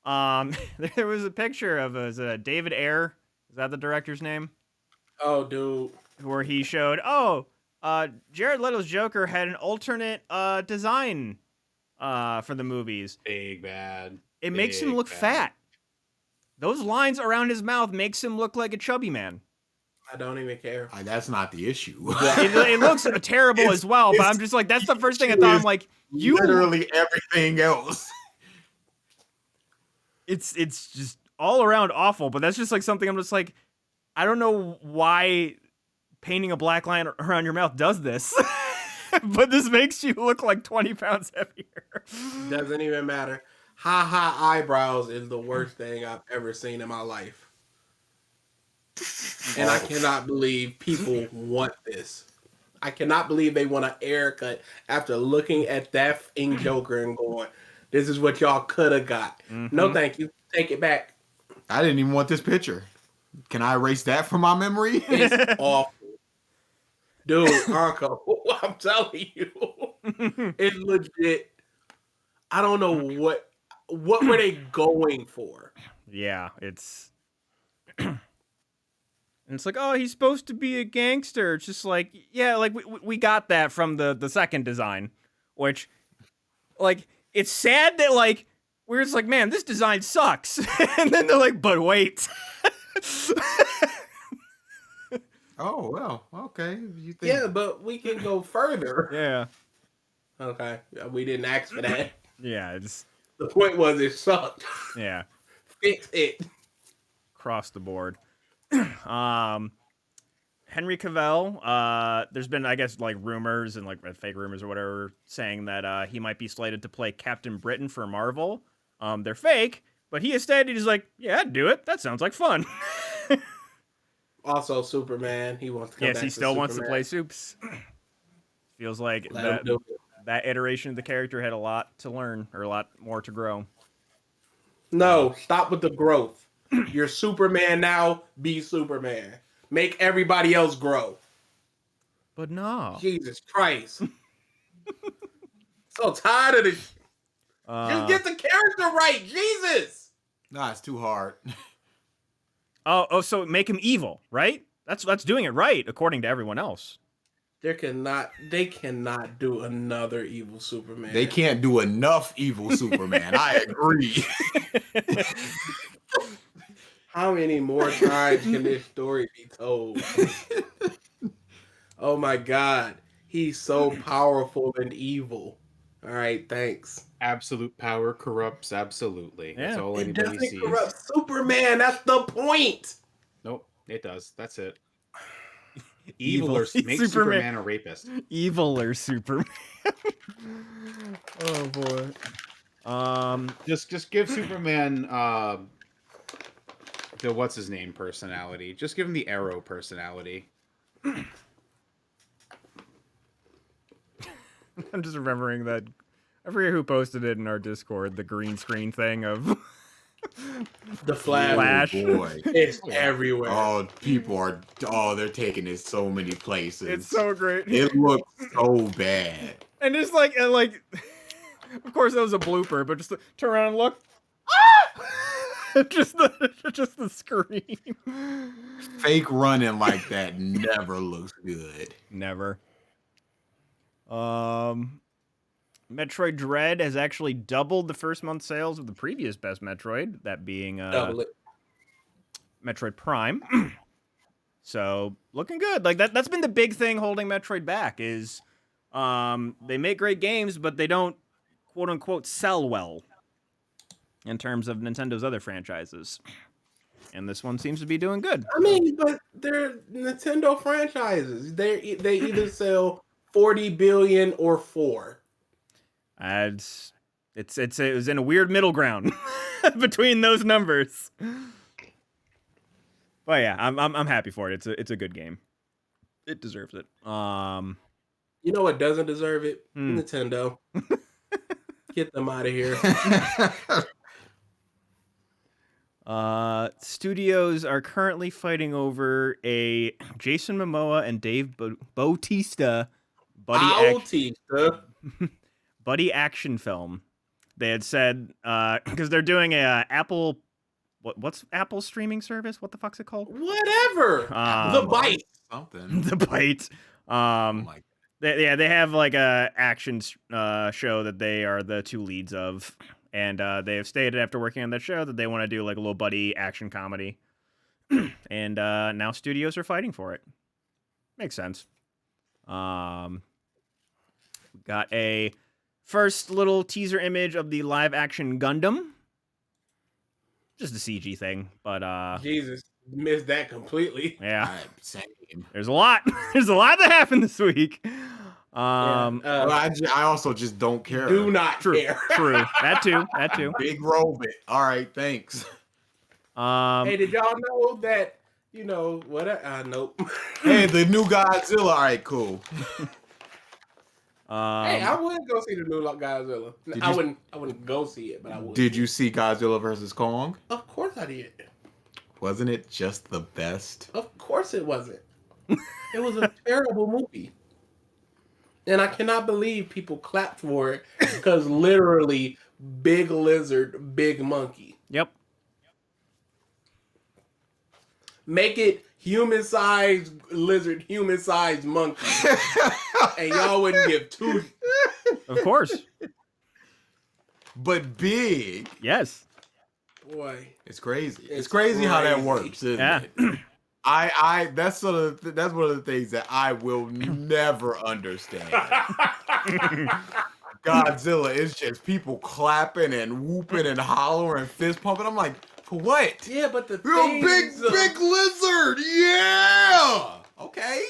There was a picture of David Ayer. Is that the director's name? Oh, dude. Where he showed, Jared Leto's Joker had an alternate design for the movies. Big bad. It makes him Big look bad. fat. Those lines around his mouth makes him look like a chubby man. I don't even care. That's not the issue. It looks terrible as well, but I'm just like, that's the first thing I thought. I'm like, you literally everything else. it's just all around awful, but that's just like something I'm just like, I don't know why painting a black line around your mouth does this, but this makes you look like 20 pounds heavier. Doesn't even matter. Ha eyebrows is the worst thing I've ever seen in my life. And I cannot believe people want this. I cannot believe they want a haircut after looking at that in Joker and going, this is what y'all could have got. No, thank you. Take it back. I didn't even want this picture. Can I erase that from my memory? It's awful. Dude, Uncle, I'm telling you. It's legit. I don't know what were they going for? Yeah, it's and it's like, oh, he's supposed to be a gangster. It's just like, yeah, like we got that from the second design, which, like, it's sad that like we're just like, man, this design sucks, and then they're like, but wait. Oh well, okay. You think? Yeah, but we can go further. Yeah, Okay, we didn't ask for that. yeah, it's The point was it sucked. yeah, Fix it. across the board. Henry Cavill, there's been, I guess, like rumors and like fake rumors or whatever saying that he might be slated to play Captain Britain for Marvel. They're fake, but he has stated he's like, yeah, I'd do it. That sounds like fun. Also, Superman. He wants to come Yes, back he still wants to Superman. play Soups. Feels like Let him do it. that iteration of the character had a lot to learn or a lot more to grow. No, stop with the growth. You're Superman now. Be Superman. Make everybody else grow. But no. Jesus Christ. So tired of this. Just get the character right. Jesus. Nah, it's too hard. So make him evil, right? That's doing it right, according to everyone else. They cannot do another evil Superman. They can't do enough evil Superman. I agree. How many more times can this story be told? Oh my God. He's so powerful and evil. All right, thanks. Absolute power corrupts absolutely. That's Yeah. all It anybody doesn't sees. corrupt Superman. That's the point. Nope, it does. That's it. Evil Evil or make Superman. Superman a rapist. Evil or Superman. Oh boy. Just give Superman the what's his name personality. Just give him the Arrow personality. I'm just remembering that. I forget who posted it in our Discord. The green screen thing of The Flash. Flash. Oh, boy. It's everywhere. Oh, people are. Oh, they're taking it so many places. It's so great. It looks so bad. And just like Of course, that was a blooper, but just turn around and look. just the scream. Fake running like that never looks good. Never. Metroid Dread has actually doubled the first month sales of the previous best Metroid, that being Double it. Metroid Prime. So looking good. Like that's been the big thing holding Metroid back is they make great games, but they don't quote unquote sell well in terms of Nintendo's other franchises. And this one seems to be doing good. I mean, but they're Nintendo they either sell 40 billion or 4. It was in a weird middle ground between those numbers. But yeah, I'm happy for it. It's a good game. It deserves it. You know what doesn't deserve it? Nintendo. Get them out of here. Studios are currently fighting over a Jason Momoa and Dave Bautista buddy action film. They had said because they're doing a Apple. What's Apple's streaming service? What the fuck's it called? Whatever. The Bite. Something. The Bite. They have like a action show that they are the two leads of, and they have stated after working on that show that they want to do like a little buddy action comedy, and now studios are fighting for it. Makes sense. Got a first little teaser image of the live action Gundam. Just a CG thing, but Jesus, missed that completely. Yeah. Same. There's a lot. There's a lot that happened this week. Well, I also just don't care. Do not care. True. That too. Big robot. All right, thanks. Hey, did y'all know that? You know what? Nope. Hey, the new Godzilla. All right, cool. Hey, I would go see the new Godzilla. I wouldn't go see it, but I would. Did you see Godzilla versus Kong? Of course I did. Wasn't it just the best? Of course it wasn't. It was a terrible movie. And I cannot believe people clapped for it because literally big lizard, big monkey. Yep. Make it human-sized lizard, human-sized monkey. And y'all wouldn't give two. Of course. But big. Yes. Boy. It's crazy. It's crazy how that works, isn't it? That's one of the things that I will never understand. Godzilla is just people clapping and whooping and hollering and fist pumping. I'm like, for what? Yeah, but the big lizard. Yeah. Okay.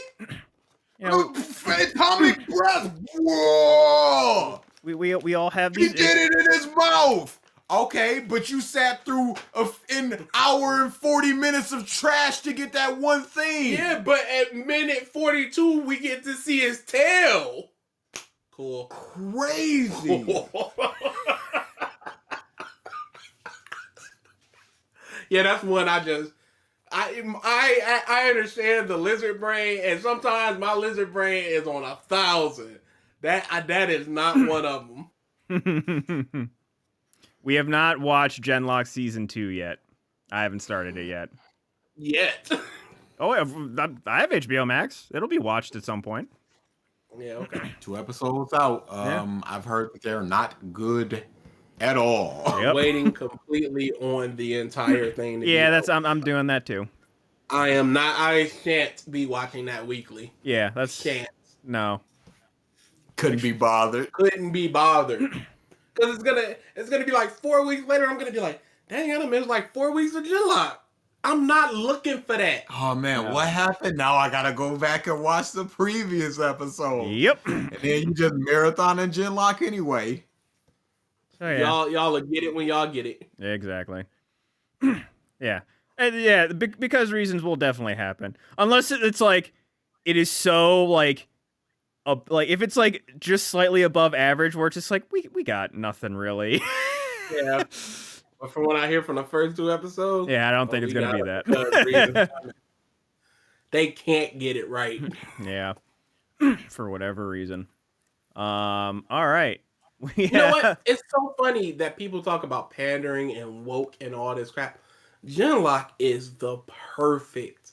You know, Atomic breath. Whoa. We all have He these. did it in his mouth. Okay, but you sat through an hour and 40 minutes of trash to get that one thing. Yeah, but at minute 42, we get to see his tail. Cool. Crazy. Yeah, that's one I understand the lizard brain, and sometimes my lizard brain is on 1,000. That is not one of them. We have not watched Genlock Season 2 yet. I haven't started it yet. Oh, I have HBO Max. It'll be watched at some point. Yeah, okay. 2 episodes out. I've heard that they're not good at all. Yep. Waiting completely on the entire thing. Yeah, I'm doing that too. I shan't be watching that weekly. Yeah, that's Can't. No. Couldn't be bothered. Couldn't be bothered. Because it's gonna be like 4 weeks later. I'm gonna be like, dang, I missed like 4 weeks of Genlock. I'm not looking for that. Oh man, what happened? Now I gotta go back and watch the previous episode. Yep. And then you just marathon and Genlock anyway. Oh, yeah. Y'all will get it when y'all get it. Exactly. Yeah. And yeah, because reasons will definitely happen. Unless it's like, it is so like if it's like just slightly above average, where it's just like, we got nothing really. Yeah. But from what I hear from the first 2 episodes, Yeah, I don't think it's going to be that. They can't get it right. Yeah. For whatever reason. All right. Yeah. You know what? It's so funny that people talk about pandering and woke and all this crap. Genlock is the perfect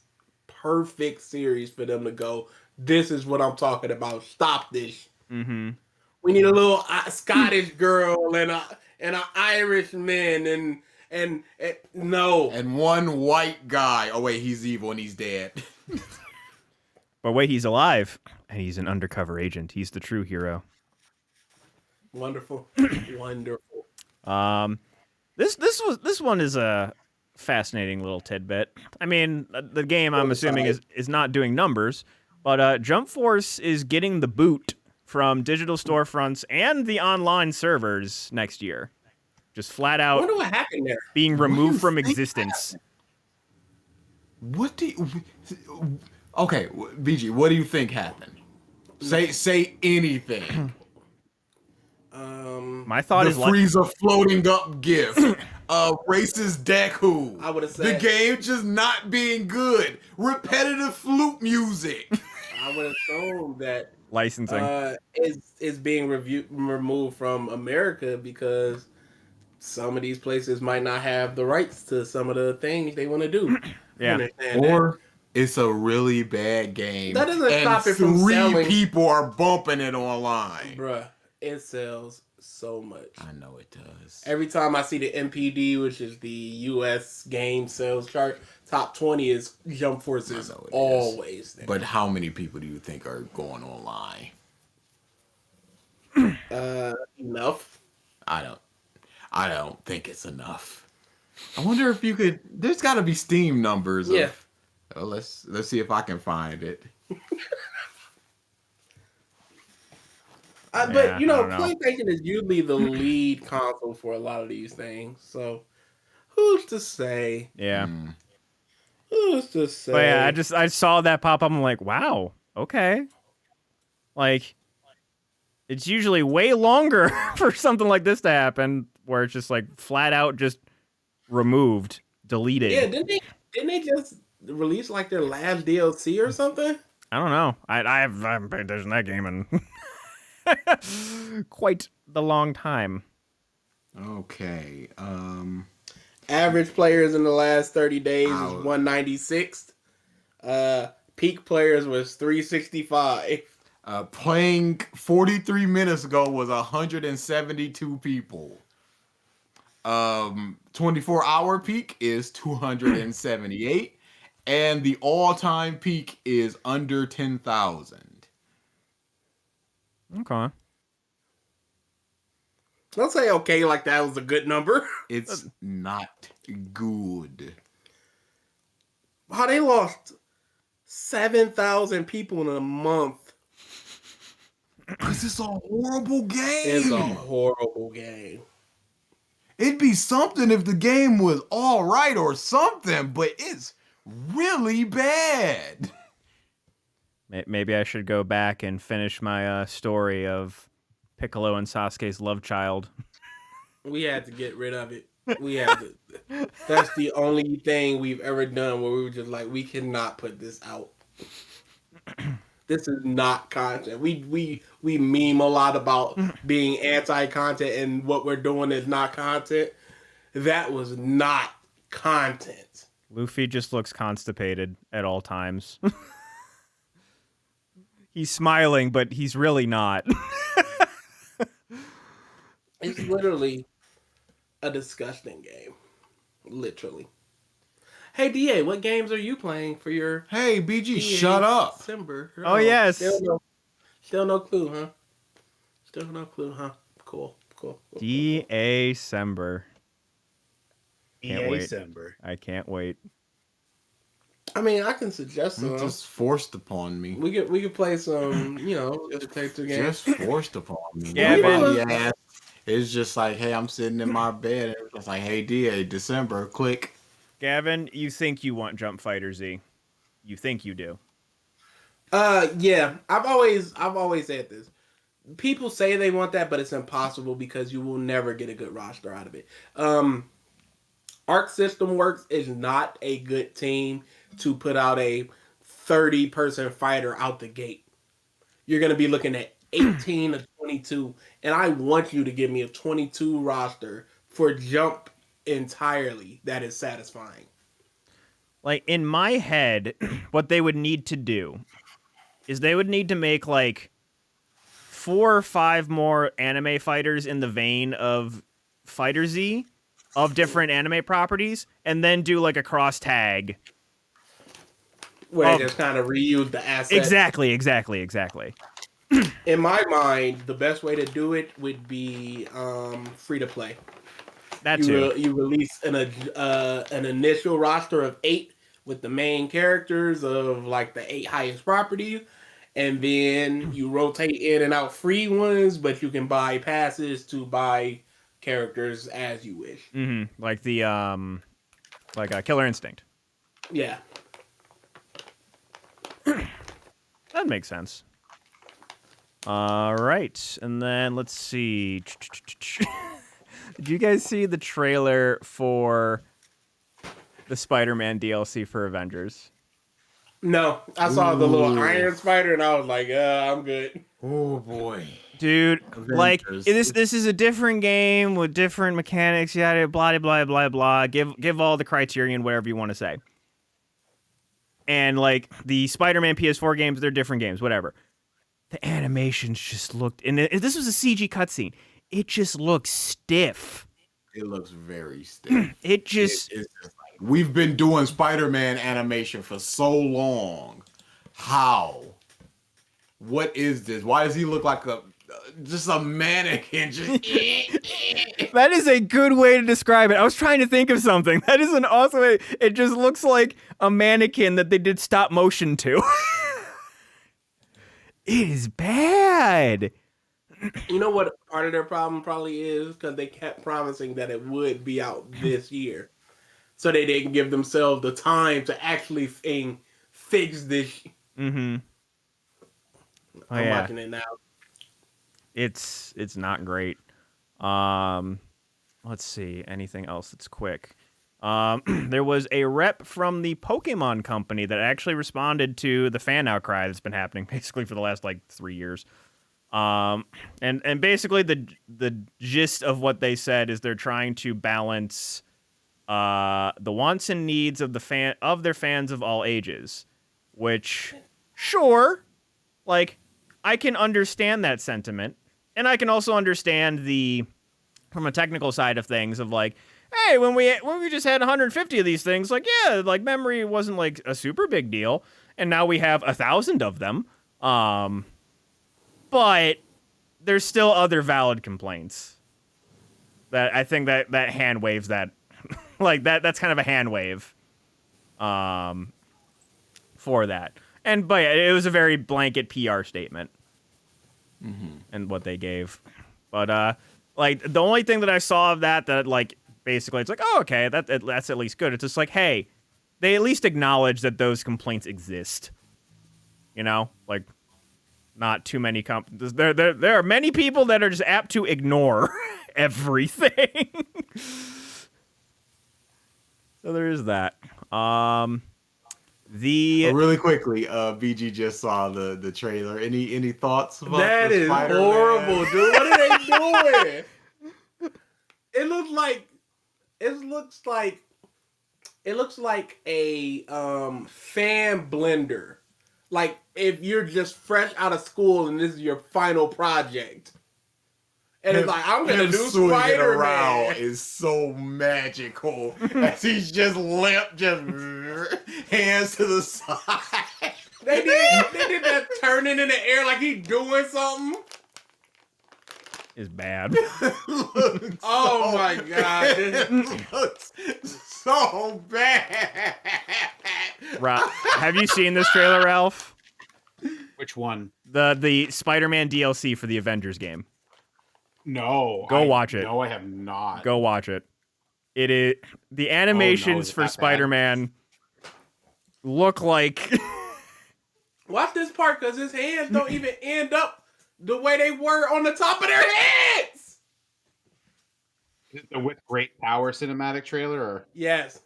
series for them to go. This is what I'm talking about. Stop this. Mm-hmm. We need a little Scottish girl and an Irish man and no. And one white guy. Oh wait, he's evil and he's dead. But wait, he's alive, and he's an undercover agent. He's the true hero. Wonderful, wonderful. This one is a fascinating little tidbit. I mean, the game I'm assuming is not doing numbers, but Jump Force is getting the boot from digital storefronts and the online servers next year. Just flat I out wonder what happened there. being What do removed you from think existence. What do you? Okay, BG, what do you think happened? Say anything. My thought The is like, Frieza floating up gift. Racist Deku. I would've the said- game just not being good. Repetitive flute music. I would assume that licensing. is being removed from America because some of these places might not have the rights to some of the things they want to do. Yeah. Understand that? Or it's a really bad game. That doesn't and stop it from three selling. people are bumping it online. Bruh, it sells so much. I know it does. Every time I see the MPD, which is the U.S. game sales chart, top 20 is Jump Forces I know it is. always there. But how many people do you think are going online? Enough. I don't think it's enough. I wonder if you could. There's got to be Steam numbers. Yeah. Let's see if I can find it. Yeah, But, you I know, don't know. PlayStation is usually the lead console for a lot of these things. So, who's to say? Yeah. Mm. Who's to say? But yeah, I saw that pop up. I'm like, wow, okay. Like, it's usually way longer for something like this to happen, where it's just like flat out just removed, deleted. Yeah, didn't they just release like their last DLC or something? I don't know. I haven't paid attention to that game in quite the long time. Okay. Average players in the last 30 days Wow. is 196. Peak players was 365. Playing 43 minutes ago was 172 people. 24-hour peak is 278, and the all-time peak is under 10,000. Okay. Don't say okay like that was a good number. It's not good. Wow, they lost 7,000 people in a month. Cause it's a horrible game. It's a horrible game. It'd be something if the game was all right or something, but it's really bad. Maybe I should go back and finish my story of Piccolo and Sasuke's love child. We had to get rid of it. We had to. That's the only thing we've ever done where we were just like, we cannot put this out. This is not content. We meme a lot about being anti-content and what we're doing is not content. That was not content. Luffy just looks constipated at all times. He's smiling, but he's really not. It's literally a disgusting game. Literally. Hey DA, what games are you playing for your Hey, BG, DA shut up. December? Oh, yes. Still no clue, huh? Still no clue, huh? Cool. December. Can't wait. December. I can't wait. I mean, I can suggest some. It's just forced upon me. We could play some, detective games. Just forced upon me. Yeah, Nobody man. asked. It's just like, hey, I'm sitting in my bed, and it's just like, hey, DA, December, click. Gavin, you think you want Jump Fighter Z? You think you do? Yeah. I've always said this. People say they want that, but it's impossible because you will never get a good roster out of it. Arc System Works is not a good team to put out a 30-person fighter out the gate. You're going to be looking at 18 to 22, and I want you to give me a 22 roster for Jump entirely that is satisfying. Like, in my head, what they would need to do is they would need to make, like, 4 or 5 more anime fighters in the vein of Fighter Z of different anime properties, and then do, like, a cross tag. Where they just kind of reuse the assets. Exactly. In my mind, the best way to do it would be free to play. That too. You release an initial roster of 8 with the main characters of like the 8 highest properties, and then you rotate in and out free ones, but you can buy passes to buy characters as you wish. Mm-hmm. Like the Killer Instinct. Yeah. That makes sense. All right, and then let's see. Did you guys see the trailer for the Spider-Man DLC for Avengers? No, I saw the little Iron Spider, and I was like, I'm good. Oh boy, dude! Like Avengers. this is a different game with different mechanics. Yada blah blah blah blah. Give all the criterion, whatever you want to say. And like the Spider-Man PS4 games, they're different games, whatever. The animations just looked, and this was a CG cutscene. It just looks stiff. It looks very stiff. It just. It's just like, we've been doing Spider-Man animation for so long. How? What is this? Why does he look like just a mannequin? Just That is a good way to describe it. I was trying to think of something. That is an awesome way. It just looks like a mannequin that they did stop motion to. It is bad. You know what part of their problem probably is? Because they kept promising that it would be out this year. So they didn't give themselves the time to actually fix this. Mm-hmm. I'm watching it now. It's not great. Let's see. Anything else that's quick? There was a rep from the Pokemon company that actually responded to the fan outcry that's been happening basically for the last like 3 years. And basically the gist of what they said is they're trying to balance the wants and needs of their fans of all ages, which sure, like I can understand that sentiment, and I can also understand from a technical side of things of like, hey, when we just had 150 of these things, like yeah, like memory wasn't like a super big deal, and now we have 1,000 of them. But there's still other valid complaints that I think that hand waves that like that's kind of a hand wave for that. But yeah, it was a very blanket PR statement. Mm-hmm. And what they gave. But like the only thing that I saw of that like basically it's like, oh okay, that's at least good. It's just like, hey, they at least acknowledge that those complaints exist. You know? Like not too many there are many people that are just apt to ignore everything. So there is that. Really quickly, BG just saw the trailer. Any thoughts about that? Is Spider-Man? Horrible, dude. What are they doing? It looks like a fan blender. Like if you're just fresh out of school and this is your final project. And it's like, I'm gonna do Spider-Man. Is so magical as he's just hands to the side. They did that turning in the air like he's doing something. Is bad. Oh my god. It looks so bad. Have you seen this trailer, Ralph? Which one? The Spider-Man DLC for the Avengers game. No. Go watch it. No, I have not. Go watch it. It is the animations for Spider-Man look like. Watch this part because his hands don't even end up the way they were on the top of their heads. Is it the with great power cinematic trailer? Or? Yes.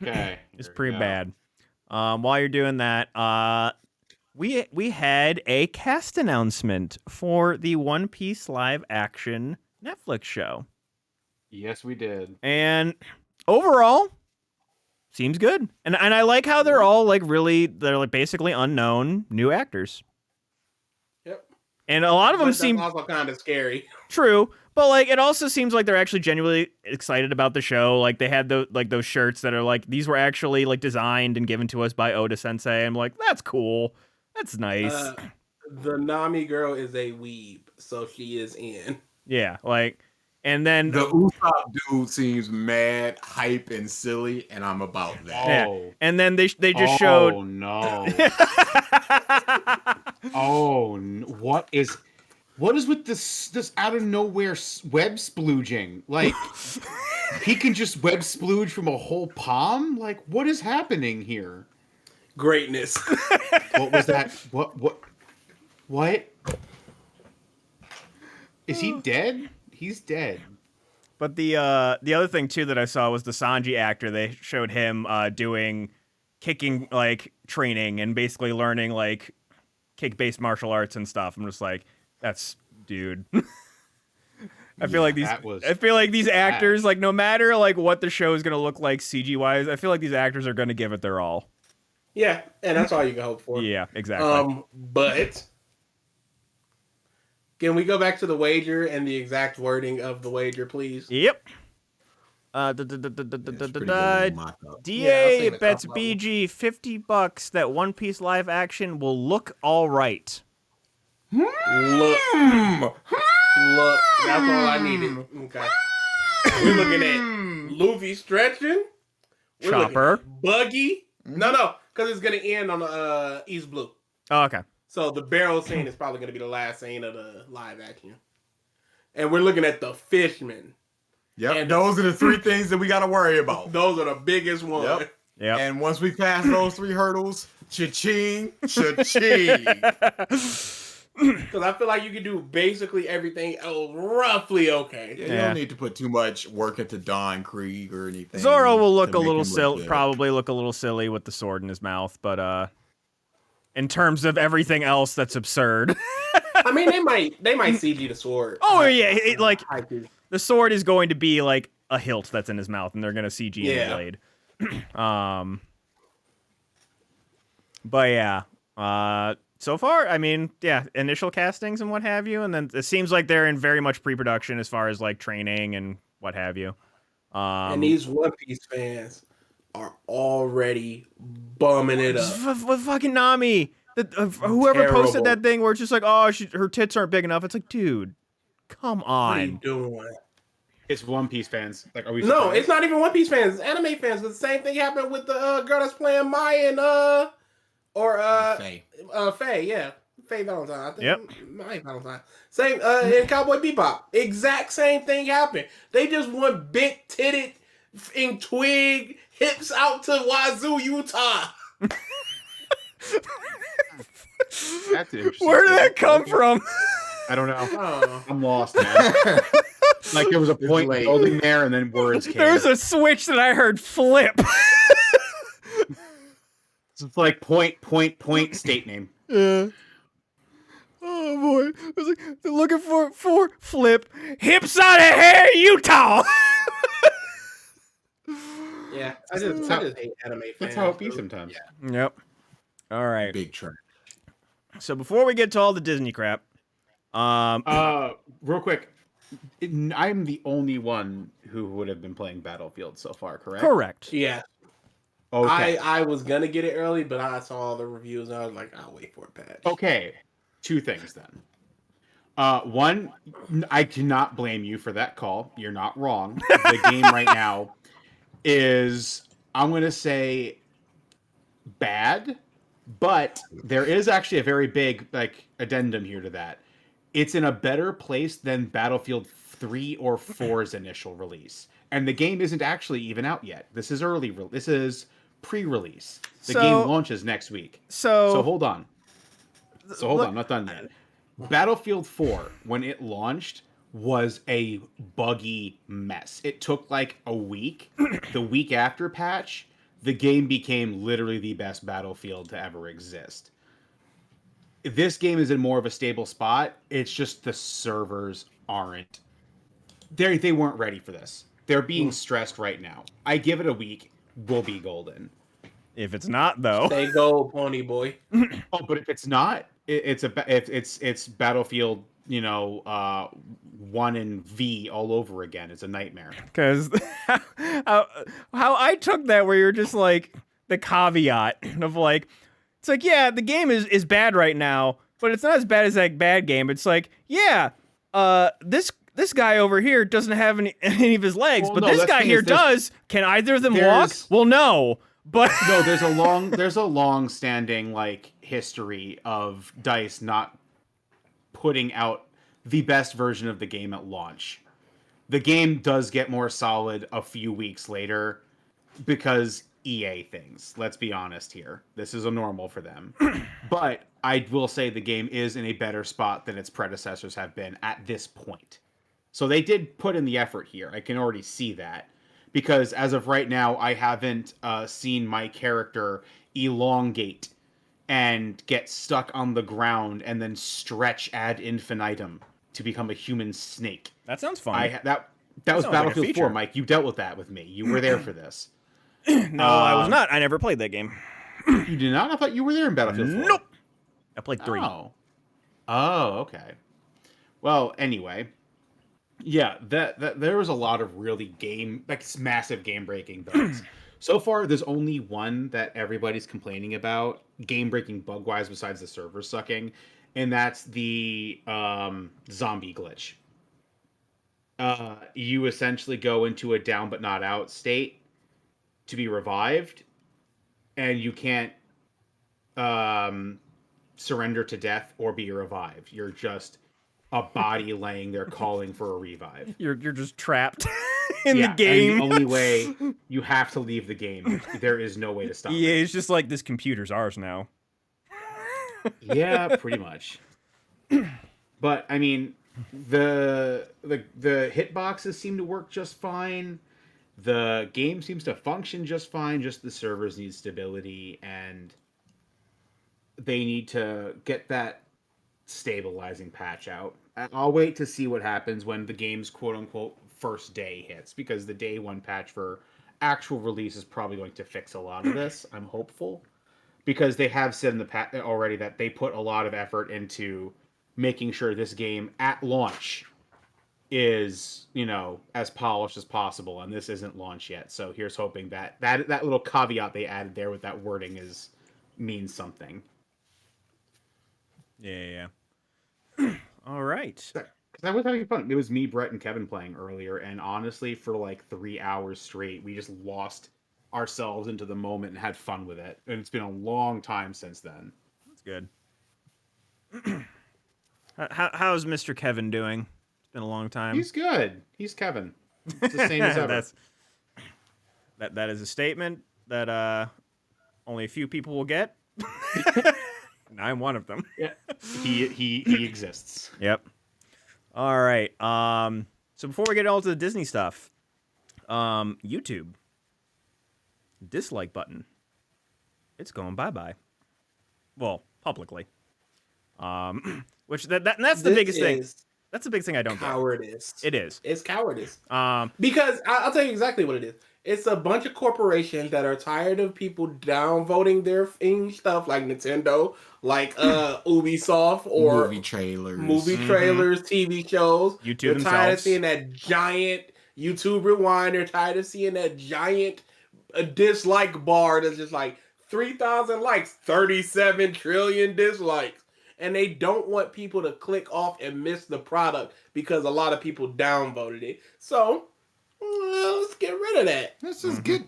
Okay. It's pretty bad. While you're doing that, we had a cast announcement for the One Piece live action Netflix show. Yes, we did. And overall, seems good. And I like how they're all like they're like basically unknown new actors. Yep. And a lot of them But seem that's also kind of scary. true, but like it also seems like they're actually genuinely excited about the show. Like they had those shirts that are like these were actually like designed and given to us by Oda Sensei. I'm like, that's cool. That's nice. The Nami girl is a weeb, so she is in. Yeah, like, and then The Usopp dude seems mad, hype, and silly, and I'm about that. Yeah. Oh, and then they just oh showed. no. What is with this out of nowhere web splooging? Like he can just web splooge from a whole palm? Like what is happening here? Greatness. What was that? What? Is he dead? He's dead. But the other thing too that I saw was the Sanji actor. They showed him doing kicking like training and basically learning like kick-based martial arts and stuff. I'm just like, that's dude. I feel like these actors, like no matter like what the show is gonna look like CG wise, I feel like these actors are gonna give it their all. Yeah, and that's all you can hope for. Yeah, exactly. But can we go back to the wager and the exact wording of the wager, please? Yep. It's pretty good little mock-up. Yeah, I'll DA sing the bets top level. BG $50 that One Piece live action will look all right. Look, that's all I needed. Okay. We're looking at Luffy stretching. We're looking Chopper. at Buggy. No, because it's gonna end on the East Blue. Oh, okay. So the barrel scene is probably gonna be the last scene of the live action. And we're looking at the Fishman. Yep, And- those are the three things that we got to worry about. Those are the biggest ones. Yep. Yep. And once we pass those three hurdles, cha-ching, cha-ching. Because I feel like you can do basically everything else roughly okay. Yeah, you Yeah. don't need to put too much work into Don Krieg or anything. Zoro will look to a make little him look silly, good. probably look a little silly with the sword in his mouth, but in terms of everything else that's absurd. I mean, they might CG the sword. Oh, yeah, like Hype is- the sword is going to be like a hilt that's in his mouth and they're going to CG the Yeah. blade. But yeah, so far, I mean, yeah, initial castings and what have you, and then it seems like they're in very much pre-production as far as like training and what have you. and these One Piece fans are already bumming it up. With fucking Nami, whoever posted Terrible. that thing where it's just like, oh, her tits aren't big enough. It's like, dude, come What are you on. doing? It's One Piece fans. Like, are we? No, surprised? it's not even One Piece fans. It's anime fans. But the same thing happened with the girl that's playing Maya and Faye. Faye, yeah. Faye Valentine. I think Yep. Maya Valentine. Same in Cowboy Bebop. Exact same thing happened. They just want big titted in twig hips out to Wazoo, Utah. That's interesting. Where did that come from? I don't know. Oh. I'm lost, man. Like there was a point late. building there, and then words came. There's a switch that I heard flip. It's like point state name. Yeah. Oh boy. I was like, they're looking for flip. Hips out of hair, Utah. Yeah, I just hate anime fans. That's how it be so- sometimes. Yep. All right. Big trash. So before we get to all the Disney crap, Real quick, I'm the only one who would have been playing Battlefield so far, correct? correct. Yeah. Okay. I was gonna get it early, but I saw all the reviews and I was like, I'll wait for a patch. Okay. Two things then. One, I cannot blame you for that call. You're not wrong. The game right now is, I'm going to say, bad, but there is actually a very big like addendum here to that. It's in a better place than Battlefield 3 or 4's initial release. And the game isn't actually even out yet. This is this is pre-release. The So- game launches next week. So hold on. I'm not done yet. Battlefield 4, when it launched, was a buggy mess. It took like a week. The week after patch, the game became literally the best Battlefield to ever exist. this game is in more of a stable spot. It's just the servers aren't. They weren't ready for this. They're being stressed right now. I give it a week, we'll be golden. If it's not, though, Stay gold, pony boy. Oh, but if it's not, it's Battlefield, 1 and V all over again. It's a nightmare. because how I took that, where you're just like the caveat of like, it's like, yeah, the game is bad right now, but it's not as bad as that bad game. It's like, yeah, this guy over here doesn't have any of his legs, Well, but no, this that's the guy thing here is there's- does. Can either of them walk? there's- Well, no, but No, there's a long standing like history of DICE not putting out the best version of the game at launch. The game does get more solid a few weeks later because EA things. Let's be honest here. This is a normal for them. But I will say the game is in a better spot than its predecessors have been at this point. So they did put in the effort here. I can already see that. Because as of right now, I haven't seen my character elongate and get stuck on the ground and then stretch ad infinitum to become a human snake. that sounds fun. That was sounds like a Battlefield 4, feature. Mike. You dealt with that with me. You were there for this. No, I was not. I never played that game. You did not? I thought you were there in Battlefield 4. Nope. I played 3. Oh, okay. Well, anyway, yeah, that there was a lot of really massive game breaking bugs. So far, there's only one that everybody's complaining about, game breaking bug wise, besides the server sucking, and that's the zombie glitch. You essentially go into a down but not out state to be revived, and you can't surrender to death or be revived. You're just a body laying there calling for a revive. You're just trapped in Yeah, the game. And the only way you have to leave the game. There is no way to stop EA it. is just like, this computer's ours now. Yeah, pretty much. But I mean, the hitboxes seem to work just fine. The game seems to function just fine. Just the servers need stability, and they need to get that stabilizing patch out. I'll wait to see what happens when the game's quote-unquote first day hits, because the day one patch for actual release is probably going to fix a lot of this. I'm hopeful, because they have said in the patch already that they put a lot of effort into making sure this game at launch is, as polished as possible, and this isn't launch yet. So here's hoping that little caveat they added there with that wording means something. Yeah. All right. Because I was having fun. It was me, Brett, and Kevin playing earlier, and honestly, for like 3 hours straight, we just lost ourselves into the moment and had fun with it. And it's been a long time since then. That's good. How's Mr. Kevin doing? It's been a long time. He's good. He's Kevin. It's the same as ever. That is a statement that only a few people will get. And I'm one of them. Yeah, he exists. Yep. All right. So before we get all to the Disney stuff, YouTube dislike button. It's going bye-bye. Well, publicly. Which that's the biggest thing. That's the biggest thing I don't get. Cowardice. It is. It's cowardice. Um, Because I'll tell you exactly what it is. It's a bunch of corporations that are tired of people downvoting their stuff, like Nintendo, like Ubisoft, or movie trailers. trailers, TV shows. YouTube They're tired of themselves. seeing that giant YouTube rewind. They're tired of seeing that giant dislike bar that's just like 3,000 likes, 37 trillion dislikes. And they don't want people to click off and miss the product because a lot of people downvoted it. So let's get rid of that. Let's just get.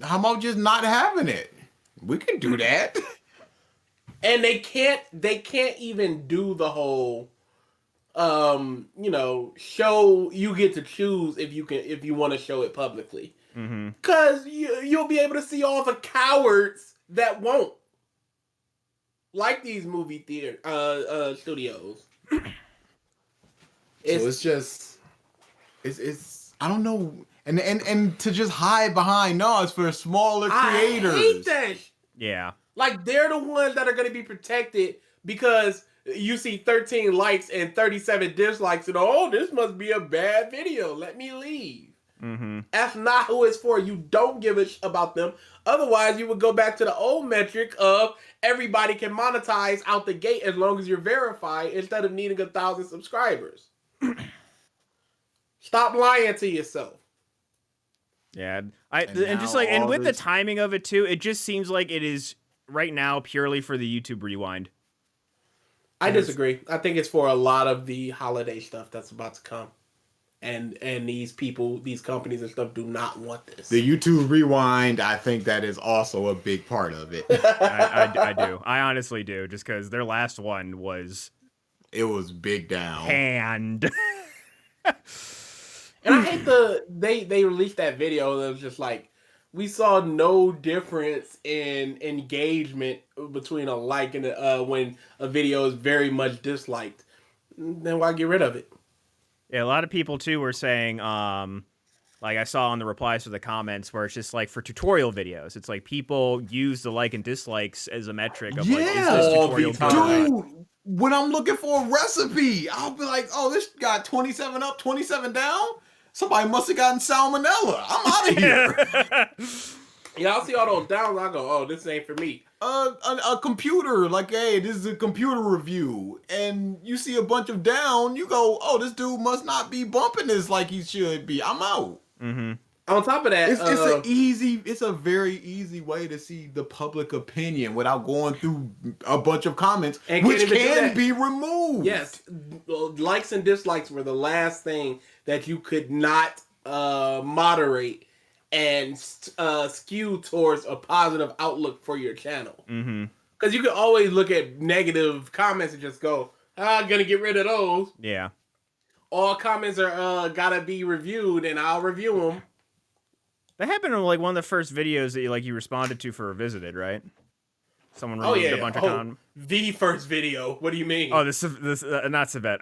How about just not having it? We can do that. And they can't even do the whole show. You get to choose if you want to show it publicly. mm-hmm. Cause you'll be able to see all the cowards that won't. Like these movie theater studios. So it's just it's I don't know, and to just hide behind it's for smaller creators. I hate that. Yeah. Like they're the ones that are going to be protected because you see 13 likes and 37 dislikes, and oh, this must be a bad video. Let me leave. Mm-hmm. That's not who it's for. You don't give a about them. Otherwise, you would go back to the old metric of everybody can monetize out the gate as long as you're verified instead of needing 1,000 subscribers. Stop lying to yourself. Yeah, And and just now like, and all with this- the timing of it too, it just seems like it is right now purely for the YouTube Rewind. I disagree. I think it's for a lot of the holiday stuff that's about to come. And these people, these companies and stuff do not want this. The YouTube Rewind, I think that is also a big part of it. I do. I honestly do, just because their last one was It was big down. panned. And I hate they released that video that was just like, we saw no difference in engagement between a like and when a video is very much disliked. Then why get rid of it? Yeah, a lot of people too were saying, like I saw on the replies to the comments, where it's just like for tutorial videos, it's like people use the like and dislikes as a metric of like, is Yeah. this All tutorial the good or time. not? Dude, when I'm looking for a recipe, I'll be like, oh, this got 27 up, 27 down? Somebody must have gotten salmonella. I'm out of here. Yeah, I'll see all those downs. I go, oh, this ain't for me. A computer, like, hey, this is a computer review, and you see a bunch of down, you go, oh, this dude must not be bumping this like he should be. I'm out. Mm-hmm. On top of that, It's a very easy way to see the public opinion without going through a bunch of comments, And which can't even do can that. be removed. yes, likes and dislikes were the last thing that you could not moderate and skew towards a positive outlook for your channel. Mm-hmm. Because you can always look at negative comments and just go, I'm gonna get rid of those. Yeah. All comments are gotta be reviewed, and I'll review them. That happened in like one of the first videos that you responded to for Revisited, right? Someone Oh removed yeah, a bunch of the first video. What do you mean? Oh, this not Civet.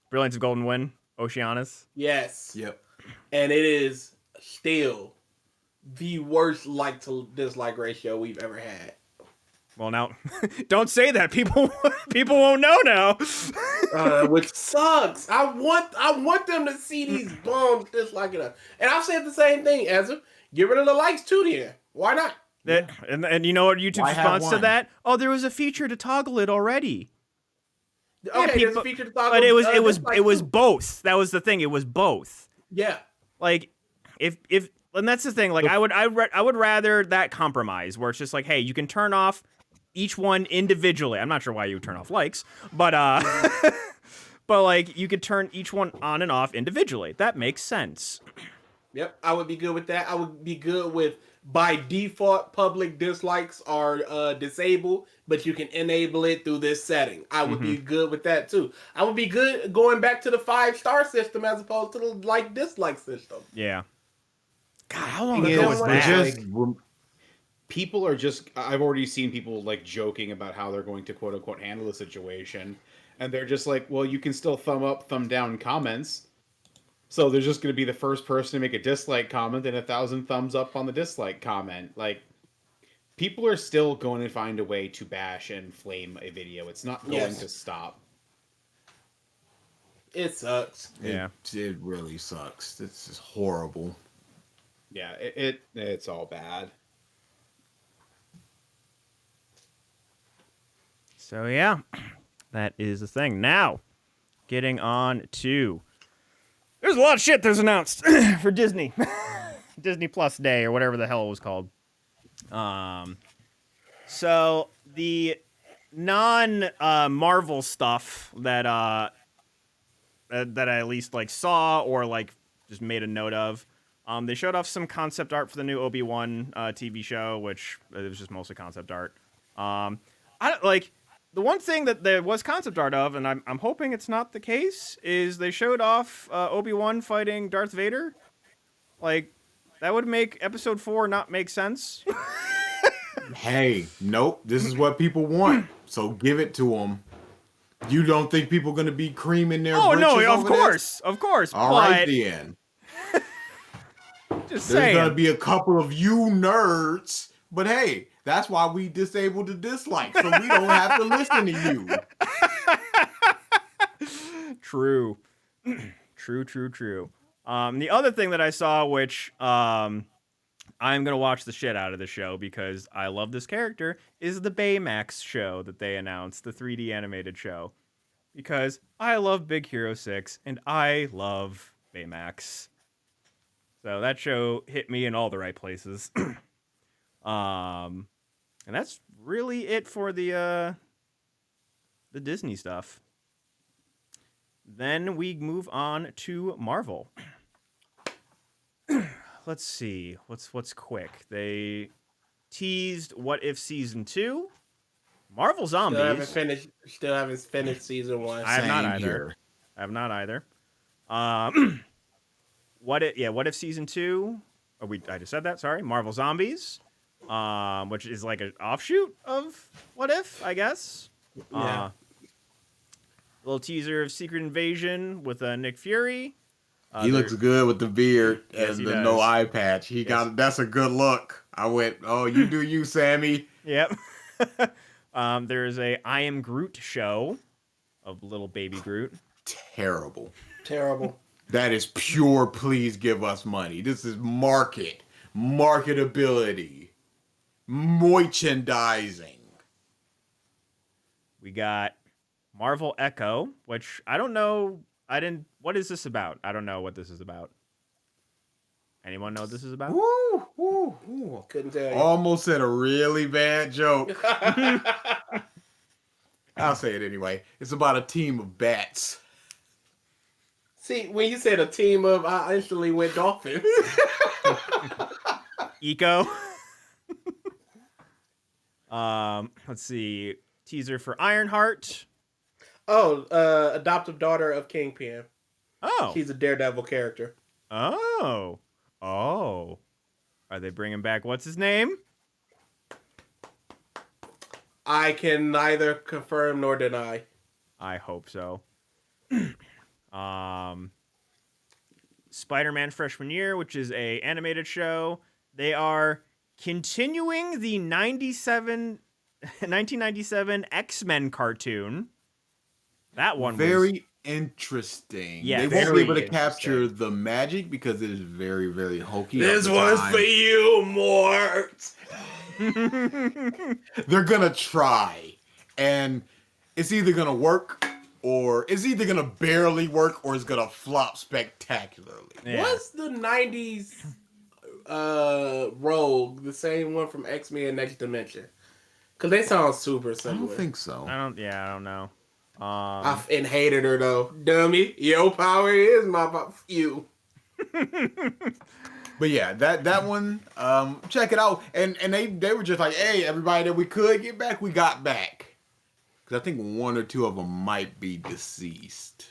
Brilliance of Golden Wind, Oceanus. Yes. Yep. And it is still the worst like to dislike ratio we've ever had. Well, now, don't say that. People won't know now. Which sucks. I want them to see these bums disliking us. And I've said the same thing, Ezra. Get rid of the likes too then. Why not? And you know what YouTube's Why have response to one? that? Oh, there was a feature to toggle it already. Okay, there's people- a feature to talk But it was dislike too. both. That was the thing. It was both. Yeah. Like if and that's the thing. Like I would rather that compromise where it's just like, hey, you can turn off each one individually. I'm not sure why you would turn off likes, but but like you could turn each one on and off individually. That makes sense. Yep, I would be good with that. I would be good with by default public dislikes are disabled, but you can enable it through this setting. I would be good with that too. I would be good going back to the 5-star system as opposed to the like dislike system. Yeah. God, how long Yeah, ago was we're that? just- People are just, I've already seen people like joking about how they're going to quote unquote handle the situation, and they're just like, well, you can still thumb up, thumb down comments, so there's just going to be the first person to make a dislike comment and 1,000 thumbs up on the dislike comment. Like, people are still going to find a way to bash and flame a video. It's not going Yes. to stop. It sucks. Yeah. It really sucks. This is horrible. Yeah, it's all bad. So yeah, that is the thing. Now, getting on to there's a lot of shit that's announced for Disney, Disney Plus Day or whatever the hell it was called. So the non Marvel stuff that that I at least like saw or like just made a note of. They showed off some concept art for the new Obi-Wan TV show, which it was just mostly concept art. I don't like. The one thing that there was concept art of, and I'm hoping it's not the case, is they showed off Obi-Wan fighting Darth Vader. Like, that would make Episode 4 not make sense. Hey, nope. This is what people want. So give it to them. You don't think people are going to be creaming their Oh, no, britches of over course. Of course. this? All right, but then. just There's saying. going to be a couple of you nerds. But hey, That's why we disabled the dislikes, so we don't have to listen to you. True. True. The other thing that I saw, which I'm gonna watch the shit out of the show because I love this character, is the Baymax show that they announced, the 3D animated show. Because I love Big Hero 6 and I love Baymax. So that show hit me in all the right places. And that's really it for the Disney stuff. Then we move on to Marvel. Let's see. What's quick? They teased What If Season 2. Marvel Zombies. Still haven't finished season 1. I have not Same either. here. I have not either. What If Season 2? I just said that, sorry. Marvel Zombies. Which is like an offshoot of What If, I guess. Yeah. A little teaser of Secret Invasion with Nick Fury. He looks good with the beard Yes, and he the does. no eye patch. That's a good look. I went, oh, you do you, Sammy. Yep. There's a I Am Groot show of little baby Groot. Terrible. Terrible. That is pure. Please give us money. This is marketability, merchandising. We got Marvel Echo, which I don't know. What is this about? I don't know what this is about. Anyone know what this is about? Woo. Couldn't tell you. Almost said a really bad joke. I'll say it anyway. It's about a team of bats. See, when you said a team of, I instantly went Dolphins. Eco. Let's see. Teaser for Ironheart. Oh, adoptive daughter of Kingpin. Oh. She's a Daredevil character. Oh. Are they bringing back what's his name? I can neither confirm nor deny. I hope so. Spider-Man Freshman Year, which is a animated show. They are continuing the 1997 X-Men cartoon. That one was Very interesting. Yeah, they won't very be able to interesting. capture the magic because it is very, very hokey. This at the one's time. for you, Mort. They're gonna try, and it's either gonna work or it's either gonna barely work or it's gonna flop spectacularly. Yeah. What's the 90s Rogue, the same one from X-Men Next Dimension? Because they sound super I similar. don't think so. I don't know. I and hated her though. Dummy, your power is my you. But yeah, that one, check it out. And they were just like, hey, everybody that we could get back, we got back. Because I think one or two of them might be deceased.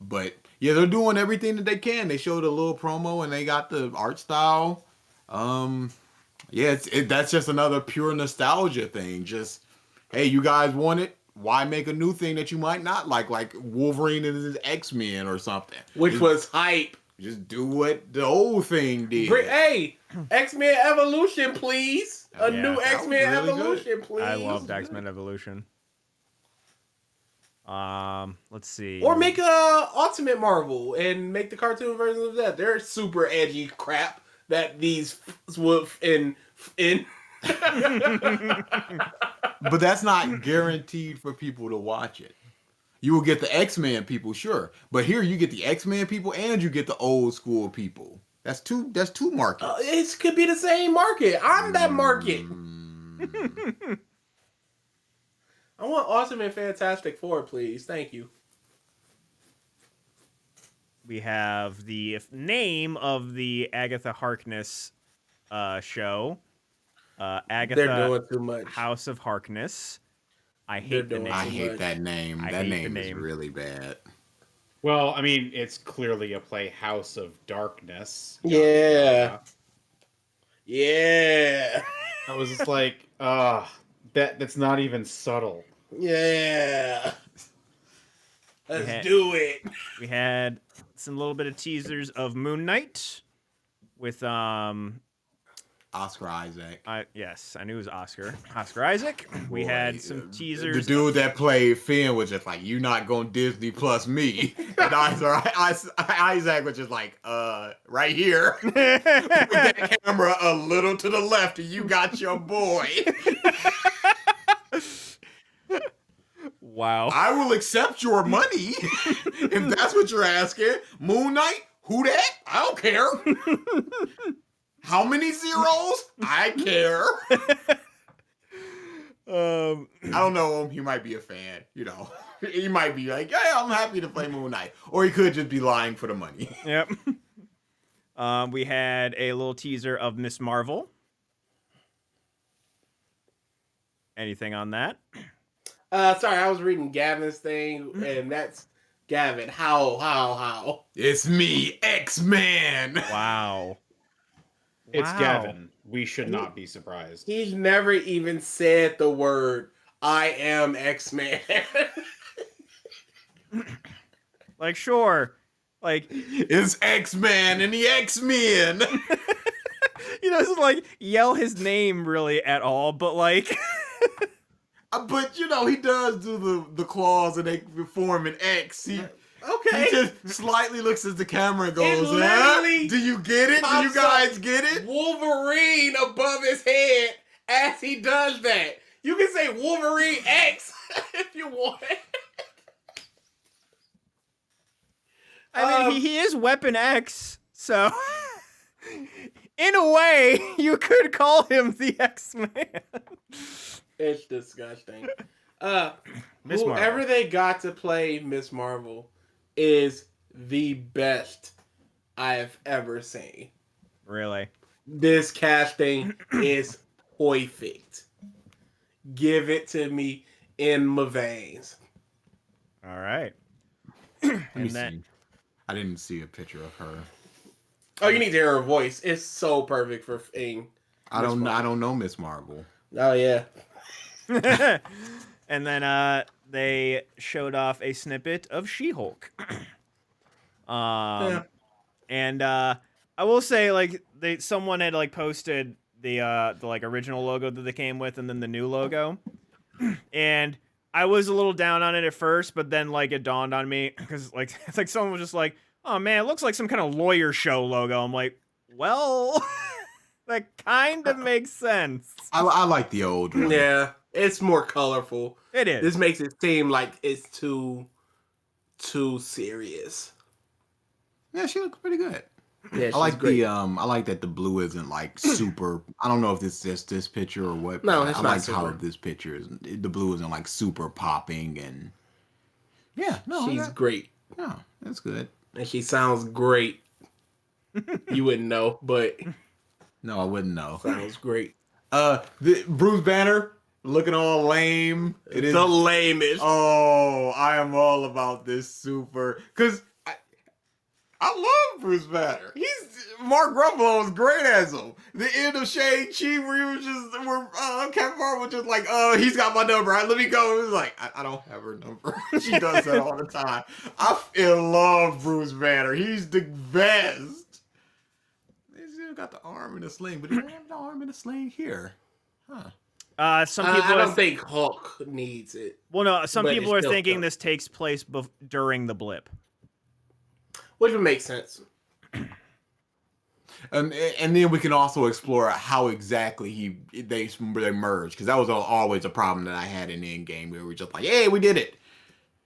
But yeah, they're doing everything that they can. They showed a little promo and they got the art style. Yeah, that's just another pure nostalgia thing. Just, hey, you guys want it? Why make a new thing that you might not like Wolverine and his X-Men or something? Which was hype. Just do what the old thing did. Hey, X-Men Evolution, please. A Yeah, new that was X-Men really Evolution, please. I loved X-Men Evolution. Let's see. Or make a Ultimate Marvel and make the cartoon version of that. They're super edgy crap that these wolf in. But that's not guaranteed for people to watch it. You will get the X-Men people, sure. But here you get the X-Men people and you get the old school people. That's two markets. It could be the same market. I'm that market. I want Ultimate Fantastic Four, please. Thank you. We have the name of the Agatha Harkness show. Agatha They're doing too much. House of Harkness. I They're hate the doing name. I hate that name. I That hate the name is name. really bad. Well, I mean, it's clearly a play House of Darkness. Yeah. Yeah. I was just like, that's not even subtle. Yeah. Let's Yeah. do it. We had some little bit of teasers of Moon Knight with Oscar Isaac. Yes, I knew it was Oscar. Oscar Isaac. We Boy, had some The teasers. dude that played Finn was just like, "You not going Disney plus me," and Isaac was just like, right here, with that camera a little to the left, and you got your boy. Wow. I will accept your money if that's what you're asking. Moon Knight, who that? I don't care. How many zeros? I care. I don't know him. He might be a fan, you know. He might be like, "Yeah, I'm happy to play Moon Knight," or he could just be lying for the money. Yep. We had a little teaser of Miss Marvel. Anything on that? Sorry, I was reading Gavin's thing, and that's Gavin. How? It's me, X-Man. Wow. It's Wow. Gavin. We should not be surprised. He's never even said the word, "I am X-Man." Like, sure. Like, It's X-Man and the X-Men. he doesn't, like, yell his name really at all, but, like... But, you know, he does do the claws and they form an X. He Okay. just slightly looks at the camera and It goes, literally do you get it? Do you pops guys up get it? Wolverine above his head as he does that. You can say Wolverine X if you want. I mean, he is Weapon X, so... In a way, you could call him the X-Man. It's disgusting. Miss Whoever Marvel. they got to play Miss Marvel is the best I've ever seen. Really? This casting is perfect. Give it to me in my veins. All right. Let me And then... see. I didn't see a picture of her. Oh, you need to hear her voice. It's so perfect for Fing. I don't know Miss Marvel. Oh yeah. And then they showed off a snippet of She-Hulk. Yeah. And I will say, like, someone had like posted the like original logo that they came with, and then the new logo. And I was a little down on it at first, but then like it dawned on me because like it's like someone was just like, "Oh man, it looks like some kind of lawyer show logo." I'm like, well, that kind of makes sense. I like the old one. Yeah. It's more colorful. It is. This makes it seem like it's too serious. Yeah, she looks pretty good. Yeah, I like I like that the blue isn't like super. I don't know if it's just this picture or what. No, but it's I not like super. how this picture is. The blue isn't like super popping and. Yeah, no, She's great. no, that's good. And she sounds great. You wouldn't know, but No, I wouldn't know. sounds great. The Bruce Banner looking all lame. It is. The lamest. Oh, I am all about this super because I love Bruce Banner. Mark Ruffalo was great as him. The end of Shang-Chi where he was just Kevin Hart was just like, he's got my number. Right, let me go. It was like, I don't have her number. She does that all the time. I love Bruce Banner. He's the best. He's still got the arm in a sling, but he don't have the arm in a sling here. Huh. Some people I are don't think Hulk needs it. well, no. Some but people it's are still thinking dope. this takes place during the blip. Which would make sense. And then we can also explore how exactly they merge, because that was always a problem that I had in Endgame. We were just like, "Hey, we did it."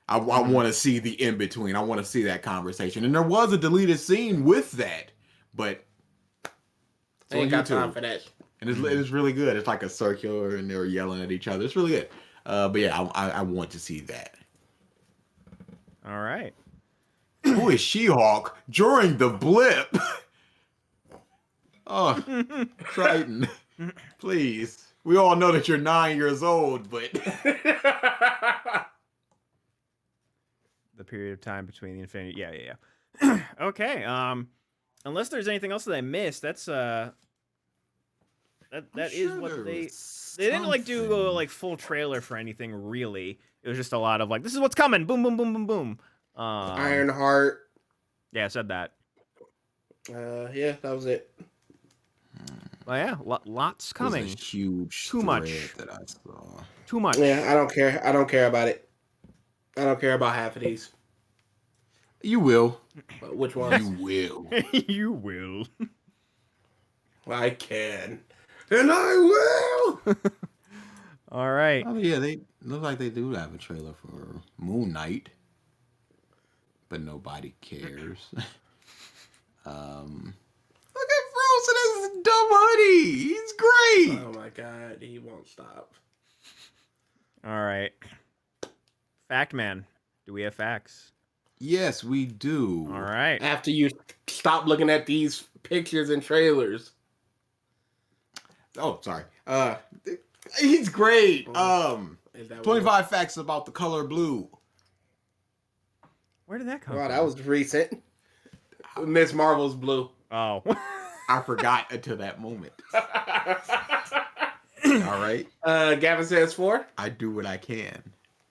I want to see the in between. I want to see that conversation, and there was a deleted scene with that, but it's Ain't on got YouTube. time for that. And it's really good. It's like a circular, and they're yelling at each other. It's really good. But yeah, I want to see that. All right. Who is She-Hulk during the blip? Oh, Triton, please. We all know that you're 9 years old, but The period of time between the infinity. Yeah. Okay. Unless there's anything else that I missed, that's that is what they didn't like do a like full trailer for anything really. It was just a lot of like, this is what's coming. Boom, boom, boom, boom, boom. Ironheart. Yeah, I said that. Yeah, that was it. Oh yeah, lots coming. There's a huge Too much. thread that I saw. Too much. Yeah, I don't care. I don't care about it. I don't care about half of these. You will. Which ones? You will. You will. I can. And I will! All right. Oh yeah, they look like they do have a trailer for Moon Knight, but nobody cares. Look at Frozen as a dumb hoodie. He's great. Oh my god, he won't stop. All right. Fact man. Do we have facts? Yes, we do. All right. After you stop looking at these pictures and trailers. Oh, sorry. He's great. Is that what- 25 facts about the color blue. Where did that come Wow, from? that was recent. Miss Marvel's blue. Oh. I forgot until that moment. All right. Gavin says 4. I do what I can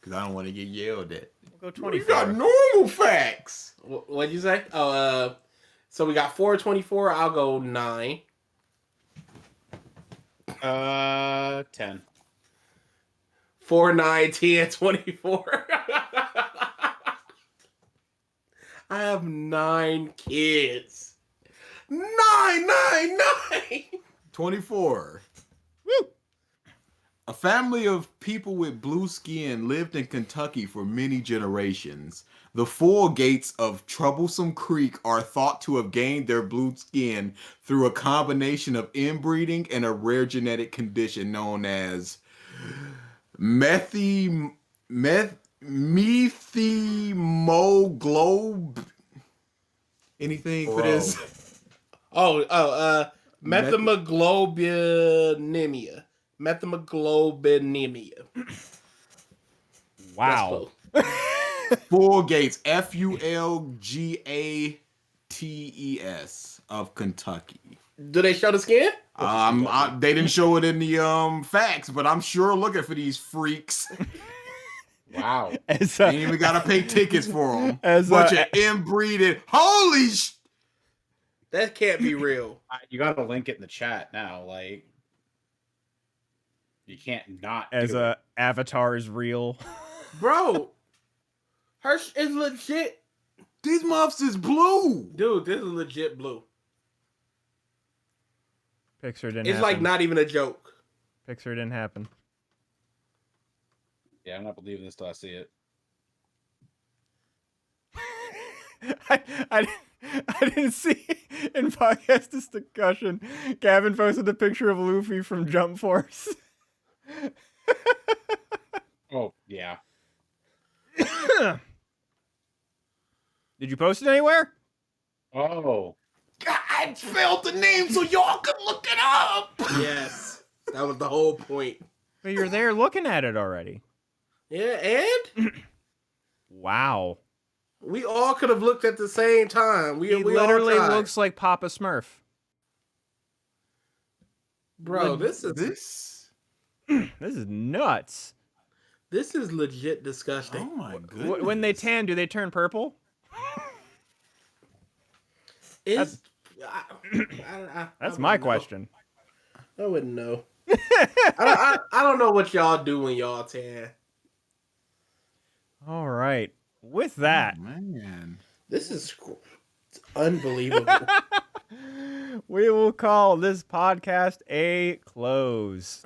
because I don't want to get yelled at. We'll go We 24. got normal facts. What'd you say? Oh, so we got 4, 24. I'll go 9. 10. 4, 9, 10, 24. I have 9 kids. 9, 9, 9. 24. Woo! A family of people with blue skin lived in Kentucky for many generations. The full gates of Troublesome Creek are thought to have gained their blue skin through a combination of inbreeding and a rare genetic condition known as methemoglob. Anything for this? Methemoglobinemia. Methemoglobinemia. Wow. Full Gates, Fulgates of Kentucky. Do they show the skin? They didn't show it in the facts, but I'm sure looking for these freaks. Wow. As, Ain't even gotta pay tickets for them. As, Bunch of inbreeding. Holy sh! That can't be real. You got to link it in the chat now. Like, you can't not. as do it. Avatar is real. Bro, her is legit. These muffs is blue. Dude, this is legit blue. Pixar didn't It's happen. like not even a joke. Pixar didn't happen. Yeah, I'm not believing this till I see it. I didn't see in podcast discussion. Gavin posted a picture of Luffy from Jump Force. Oh, yeah. Did you post it anywhere? Oh. God, I spelled the name so y'all could look it up. Yes. That was the whole point. But you're there looking at it already. Yeah, and Wow. we all could have looked at the same time. He We literally all tried. looks like Papa Smurf. Bro, this is This is nuts. legit disgusting. Oh my goodness. When they tan, do they turn purple? It's, That's I my wouldn't know. question. I wouldn't know. I don't know what y'all do when y'all tan. All right. With that, Man. This is it's unbelievable. we will call this podcast a close.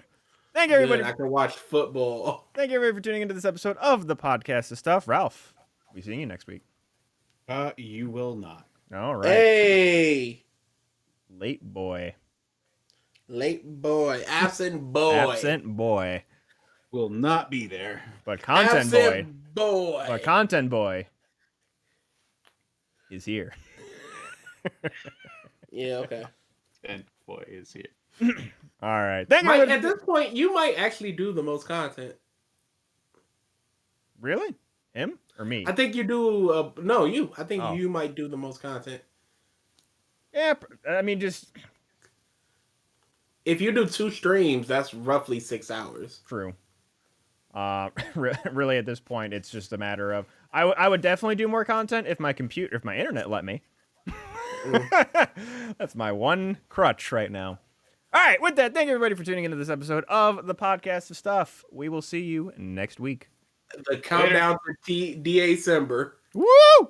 Thank you, everybody. Good, I can watch football. Thank you, everybody, for tuning into this episode of the Podcast of Stuff. Ralph, we'll be seeing you next week. You will not. All right. Hey, Late boy. late boy, absent boy, Absent boy. Will not be there. But content boy. absent boy. But content boy is here. Yeah, okay. And boy is here. All right. Thank you. Mike, everybody. at this point, you might actually do the most content. Really? Him or me? I think you do. No, you. I think Oh. you might do the most content. Yeah, I mean, just If you do 2 streams, that's roughly 6 hours. true. Really, at this point, it's just a matter of I would definitely do more content if my internet let me. That's my one crutch right now. All right, with that, thank you everybody for tuning into this episode of the Podcast of Stuff. We will see you next week. The countdown for DA December. Woo!